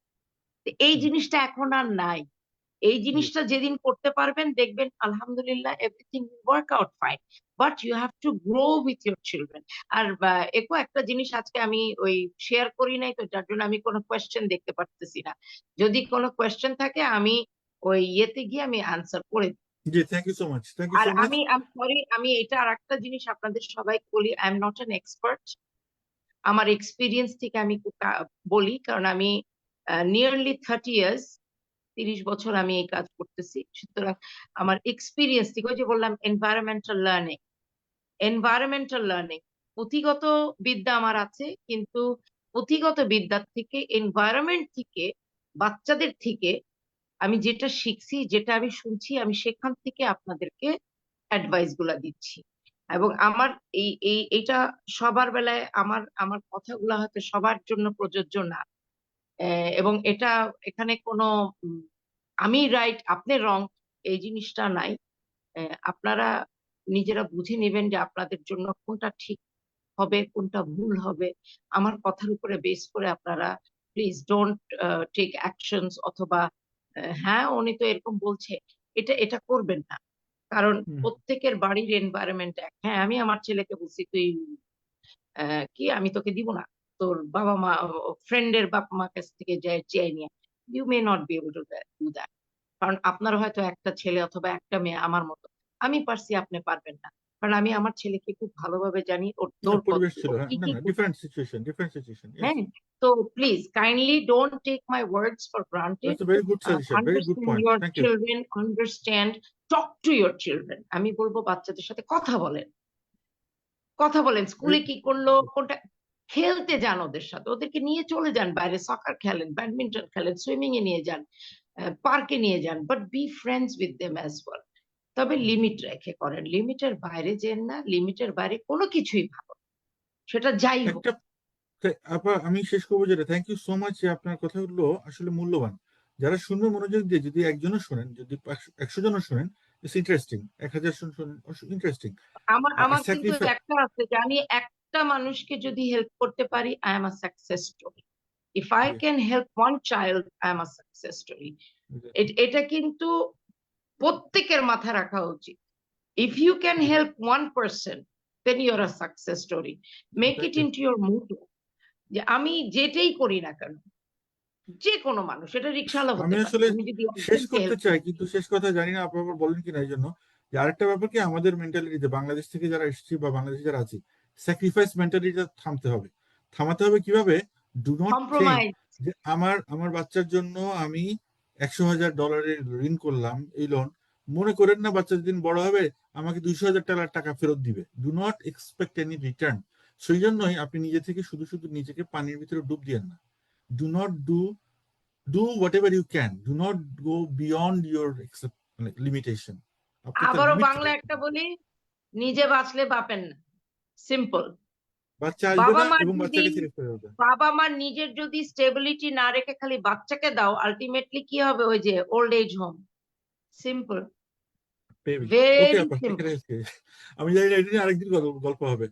তো এই জিনিসটা এখন আর নাই। এই জি, জিনিসটা যেদিন করতে পারবেন দেখবেন আলহামদুলিল্লাহ everything will work out fine. But you have to grow with your children. আর একো একটা জিনিস আজকে আমি ওই শেয়ার করি নাই, তো যার জন্য আমি কোনো কোয়েশ্চেন দেখতে পারতেছি না। যদি কোনো কোয়েশ্চেন থাকে আমি ওই ইয়েতে গিয়ে আমি আনসার করে দিই। জি, thank you so much, thank you আর সো মাচ। আমি সরি, আমি এটা আর একটা জিনিস আপনাদের সবাই বলি, I am not an expert. আমার এক্সপিরিয়েন্স থেকে আমি বলি, কারণ আমি নিয়ারলি 30 ইয়ার্স, 30 বছর আমি এই কাজ করতেছি। সুতরাং আমার এক্সপিরিয়েন্স থেকে, ওই যে বললাম এনভায়রনমেন্টাল লার্নিং, পুঁথিগত বিদ্যা আমার আছে, কিন্তু পুঁথিগত বিদ্যার থেকে, এনভায়রনমেন্ট থেকে, বাচ্চাদের থেকে আমি যেটা শিখছি, যেটা আমি শুনছি, আমি সেখান থেকে আপনাদেরকে অ্যাডভাইস গুলা দিচ্ছি। এবং আমার এইটা সবার বেলায়, আমার আমার কথাগুলো হয়তো সবার জন্য প্রযোজ্য না। এবং এটা, এখানে কোনো উম, আমি রাইট আপনি রং এই জিনিসটা নাই। আপনারা নিজেরা বুঝে নেবেন যে আপনাদের জন্য কোনটা ঠিক হবে, কোনটা ভুল হবে। আমার কথার উপরে বেস করে আপনারা প্লিজ ডোন্ট টেক অ্যাকশনস, অথবা হ্যাঁ উনি তো এরকম বলছে, এটা এটা করবেন না। কারণ হুম, প্রত্যেকের বাড়ির এনভায়রনমেন্ট এক। হ্যাঁ, আমি আমার ছেলেকে বলছি তুই কি আমি তোকে দিব না, তোর বাবা মা, ফ্রেন্ডের বাবা মা কাছ থেকে চেয়ে নিয়ে। You may not be able to do that. কারণ আপনার হয়তো একটা ছেলে অথবা একটা মেয়ে আমার মতো। আমি পারছি, আপনি পারবেন না। কারণ আমি আমার ছেলেকে খুব ভালোভাবে জানি, ওর না দৌড় পরিবেশ ছিল, ও হ্যাঁ, কি না কি না, করবে। Different situation, different situation, yes. হ্যাঁ, তো please kindly don't take my words for granted. That's a very good suggestion, very good understand point, your thank you. Children, understand, talk to your children. আমি বলবো বাচ্চাদের সাথে কথা বলেন, কথা বলেন। স্কুলে কি করলো, কোনটা, খেলতে যান ওদের সাথে, ওদেরকে নিয়ে চলে যান বাইরে, সকার খেলেন, ব্যাডমিন্টন খেলেন, সুইমিং এ নিয়ে যান, পার্কে নিয়ে যান, but be friends with them as well. তবে লিমিট রেখে করেন, লিমিটের বাইরে যেন না। লিমিটের বাইরে কোনো কিছুই ভালো না, সেটা যাই হোক। একটা আপা আমি শেষ করবো যেটা, থ্যাংক ইউ সো মাচ, আপনার কথাগুলো আসলে মূল্যবান। যারা শুনবে মনোযোগ দিয়ে, যদি একজনও শোনেন, যদি 100 জনও শোনেন, ইটস ইন্টারেস্টিং। 1000 জন শোনেন, ইন্টারেস্টিং। আমার আমার কিন্তু স্যাক্রিফাইস। একটা আছে যে আমি একটা মানুষকে যদি হেল্প করতে পারি, I am a success story. If I can help one child, I am a success story. এটা কিন্তু প্রত্যেকের মাথায় রাখা উচিত। If you can help one person, then you're a success story. Make thank it you. into your motto যে আমি যেটাই করি না কেন, যে কোনো মানুষ, এটা রিক্সাওয়ালা আমি হতে পারে, আসলে আমি যদি শেষ একজনকে করতে হেল্প চাই, করতে কিন্তু পারি। শেষ কথা জানি না আপনারা বলেন কিনা, এই জন্য যে আরেকটা ব্যাপার কি, আমাদের মেন্টালিটিতে, বাংলাদেশ থেকে যারা এসেছি বা বাংলাদেশে যারা আছি, স্যাক্রিফাইস মেন্টালিটিটা থামতে হবে। থামাতে হবে কিভাবে? Do not think compromise. যে আমার আমার বাচ্চার জন্য আমি $100,000 ঋণ করলাম, এই লোন, মনে করেন না বাচ্চা যেদিন বড় হবে আমাকে $200,000 ফেরত দিবে। Do not expect any return. সেই জন্যই আপনি নিজে থেকে শুধু শুধু নিজেকে পানির ভিতরে ডুব দিয়েন না। Do not do whatever you can, do not go beyond your limitation. আপনি একটা আবারও লিমিট বাংলা একটা রাখবেন। বলি, নিজে বাঁচলে বাপের না। সিম্পল। বাচ্চা আসবে বাবা না মার এবং যদি, বাচ্চাকে ছেড়ে ফেলে দেবে। বাবা মার নিজের যদি স্টেবিলিটি না রেখে খালি বাচ্চাকে দাও, আলটিমেটলি কি হবে? ওই যে old age home. Simple, baby. Okay very আপা, সিম্পল। এখানে আজকে আমি জানি না, এটা নিয়ে আরেকদিন গল্প হবে।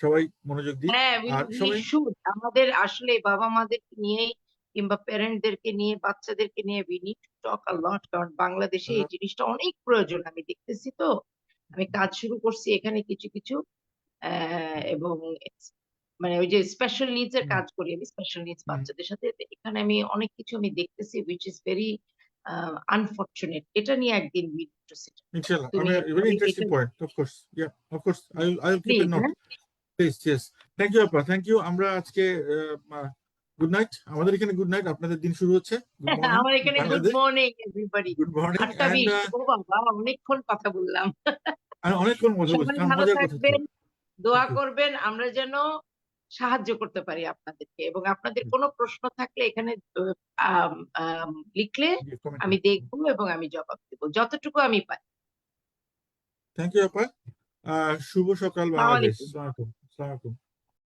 সবাই মনোযোগ দিই। হ্যাঁ, আর উই সবাই শুড। আমাদের আসলে বাবা মাদের নিয়েই কিংবা প্যারেন্টদেরকে নিয়ে, বাচ্চাদেরকে নিয়ে উই নিড টু টক আ লট। কারণ বাংলাদেশে এই জিনিসটা অনেক প্রয়োজন, আমি দেখতেছি তো। আমি কাজ শুরু করছি এখানে কিছু কিছু, এবং মানে ওই যে স্পেশাল নিডস এর হুম, কাজ করি আমি স্পেশাল নিডস হুম, বাচ্চাদের সাথে। তো এখানে আমি অনেক কিছু আমি দেখতেছি which is very unfortunate. এটা নিয়ে একদিন we need to sit and talk. ইনশাআল্লাহ। তুমি Very আমি interesting এটা point. Of course. Yeah, of course. I'll keep a please note. হ্যাঁ? Please, yes. Thank you, আপা। Thank you. আমরা আজকে গুড নাইট। আমাদের এখানে গুড নাইট। আপনাদের দিন শুরু হচ্ছে। গুড মর্নিং আমার এখানে good Bangladesh. Morning everybody. Good morning ৮টা ২০। ও বাবা! অনেকক্ষণ কথা বললাম। অনেকক্ষণ কথা বলছি। সবাই ভালো মজার কথা তো। থাকবেন, দোয়া Thank you. করবেন আমরা যেন সাহায্য করতে পারি আপনাদেরকে এবং আপনাদের কোনো প্রশ্ন থাকলে এখানে আম আম লিখলে Comment আমি করুন। দেখব এবং আমি জবাব দেব। যতটুকু আমি পারি। থ্যাংক ইউ আপা। শুভ সকাল আসসালামু বাংলাদেশ। আলাইকুম। আসসালামু আলাইকুম। আসসালামু আলাইকুম।